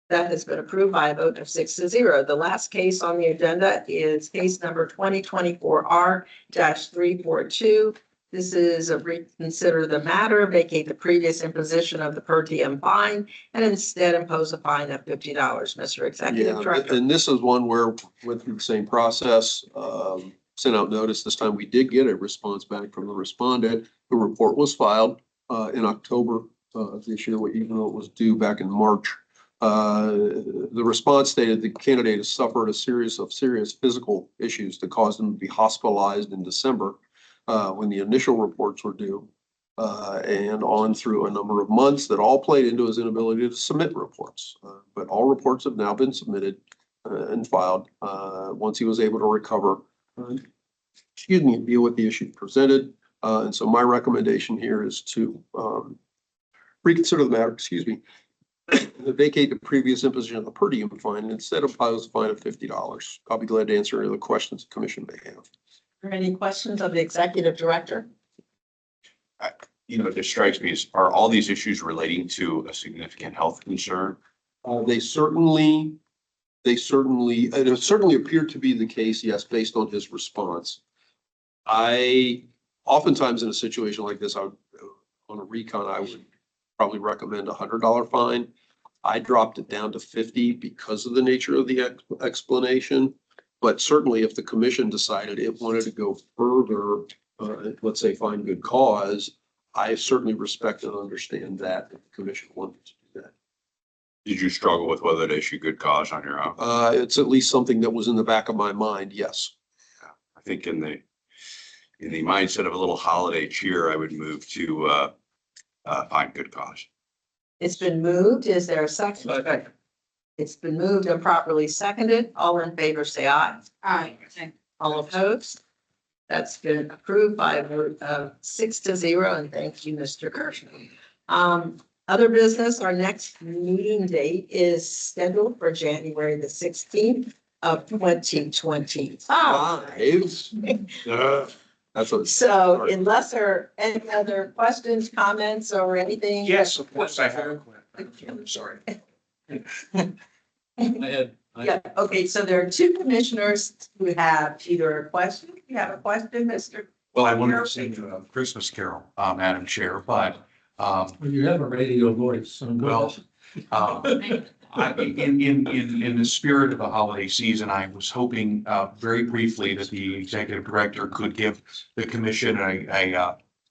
S4: That has been approved by a vote of 6-0. The last case on the agenda is case number 2024 R-342. This is a reconsider the matter, vacate the previous imposition of the per diem fine, and instead impose a fine of $50. Mr. Executive
S1: Yeah,
S4: Director.
S1: and this is one where went through the same process, sent out notice. This time we did get a response back from the respondent. The report was filed in October of this year, even though it was due back in March. The response stated the candidate has suffered a series of serious physical issues that caused him to be hospitalized in December when the initial reports were due, and on through a number of months that all played into his inability to submit reports. But all reports have now been submitted and filed once he was able to recover, deal with the issue presented. And so my recommendation here is to reconsider the matter, vacate the previous imposition of the per diem fine and instead impose a fine of $50. I'll be glad to answer any of the questions the commission may have.
S4: Are there any questions of the executive director?
S6: It just strikes me as, are all these issues relating to a significant health concern?
S1: It certainly appeared to be the case, yes, based on his response. I oftentimes in a situation like this, on a recon, I would probably recommend a $100 fine. I dropped it down to 50 because of the nature of the explanation. But certainly if the commission decided it wanted to go further, let's say find good cause, I certainly respect and understand that if the commission wanted to do that.
S6: Did you struggle with whether to issue good cause on your own?
S1: It's at least something that was in the back of my mind, yes.
S6: I think in
S14: in the mindset of a little holiday cheer, I would move to find good cause.
S4: It's been moved. Is there a second? It's been moved and properly seconded. All in favor, say aye.
S13: Aye.
S4: All opposed? That's been approved by a vote of 6-0, and thank you, Mr. Kirschner. Other business, our next meeting date is scheduled for January the 16th of 2025.
S1: That's what.
S4: So unless there are any other questions, comments, or anything?
S10: Yes, of course I have. I'm sorry.
S4: Yeah, okay, so there are two commissioners who have either a question. You have a question, Mr.?
S10: Well, I wanted to sing a Christmas carol, Madam Chair, but,
S3: Well, you have a radio voice, so go
S10: well,
S3: ahead.
S10: in the spirit of the holiday season, I was hoping, very briefly that the executive director could give the commission an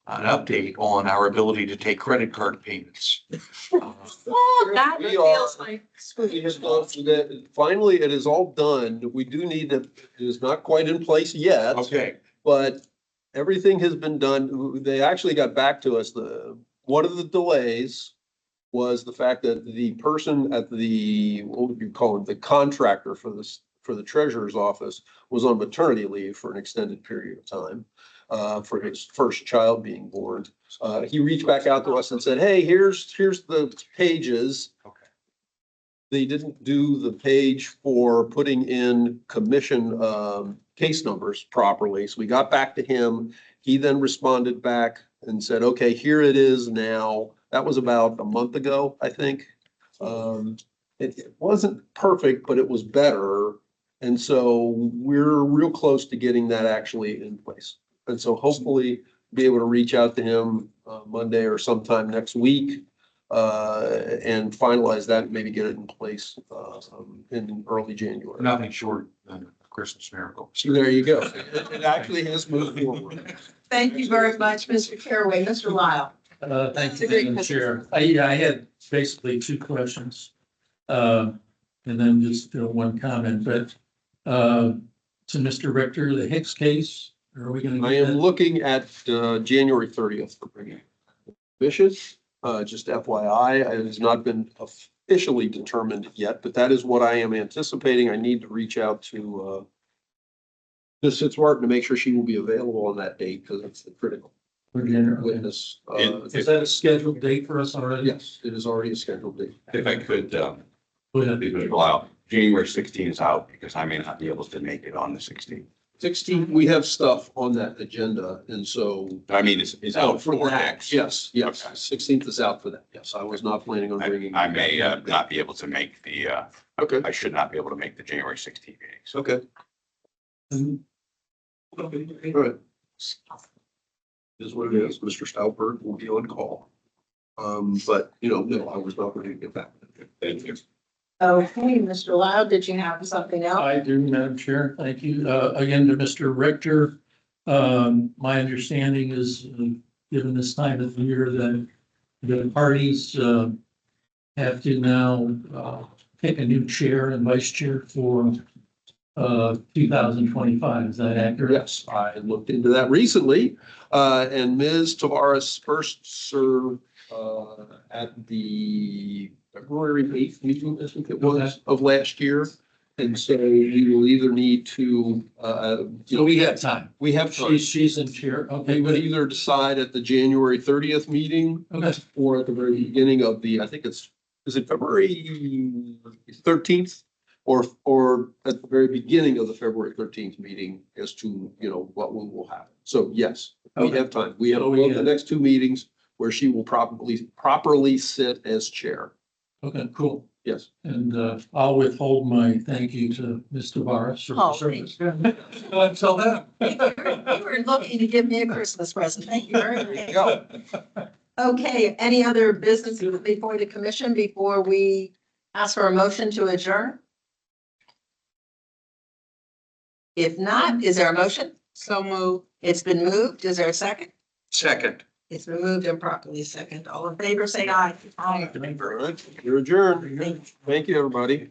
S10: update on our ability to take credit card payments.
S4: That
S1: We
S4: feels
S1: are-
S4: like.
S1: Finally, it is all done. We do need to, it is not quite in place yet.
S10: Okay,
S1: But everything has been done. They actually got back to us. One of the delays was the fact that the person at the, what would you call it, the contractor for this, for the treasurer's office was on maternity leave for an extended period of time, for his first child being born. He reached back out to us and said, hey, here's the pages.
S10: okay.
S1: They didn't do the page for putting in commission case numbers properly. So we got back to him. He then responded back and said, okay, here it is now. That was about a month ago, I think. It wasn't perfect, but it was better. And so we're real close to getting that actually in place. And so hopefully be able to reach out to him Monday or sometime next week and finalize that, and maybe get it in place in early January.
S10: Nothing short than a Christmas miracle.
S1: So there you go. It actually has moved forward.
S4: Thank you very much, Mr. Caraway. Mr. Lyle.
S3: Thank
S4: It's
S3: you,
S4: a great
S3: Madam Chair. I had basically two questions. And then just one comment, but to Mr. Richter, the Hicks case, are we gonna?
S1: I am looking at January 30th for bringing Vicious. Just FYI, it has not been officially determined yet, but that is what I am anticipating. I need to reach out to Ms. Fitzmartin to make sure she will be available on that date, because it's the critical witness.
S3: Is that a scheduled date for us already?
S1: Yes, it is already a scheduled date.
S14: If I could,
S3: Go ahead.
S14: Mr. Lyle, January 16th is out because I may not be able to make it on the 16th.
S1: 16th, we have stuff on that agenda, and so.
S14: I mean, it's out for
S1: that.
S14: next.
S1: Yes, yes,
S14: Okay.
S1: 16th is out for that. Yes, I was not planning on bringing.
S14: I may not be able to make the,
S1: Okay,
S14: I should not be able to make the January 16th meeting. So
S1: okay. All right. Is what it is. Mr. Stauber will be on call. But, no, I was not going to get back.
S14: thank you.
S4: Okay, Mr. Lyle, did you have something else?
S3: I do, Madam Chair. Thank you. Again, to Mr. Richter, my understanding is, given this time of the year, that the parties have to now pick a new chair and vice chair for 2025. Is that accurate?
S1: Yes, I looked into that recently, and Ms. Tavares first served at the February 8th meeting, I think it was, of last year. And so we will either need to,
S3: So we have time.
S1: we have time.
S3: She's in chair. Okay,
S1: We would
S3: good.
S1: either decide at the January 30th meeting
S3: Okay.
S1: or at the very beginning of I think is it February 13th? Or at the very beginning of the February 13th meeting as to, what will happen. So yes, we
S3: Okay.
S1: have time. We have
S3: So
S1: both the next two meetings where she will properly sit as chair.
S3: Okay, cool.
S1: Yes.
S3: And I'll withhold my thank you to Ms. Tavares for
S4: Oh,
S3: her service. Until then.
S4: You were looking to give me a Christmas present. Thank you very
S1: There you
S4: much.
S1: go.
S4: Okay, any other business before the commission before we ask for a motion to adjourn? If not, is there a motion? So moved. It's been moved. Is there a second?
S14: Second.
S4: It's been moved and properly second. All in favor, say aye. Aye.
S1: All right, you're adjourned. Thank you, everybody.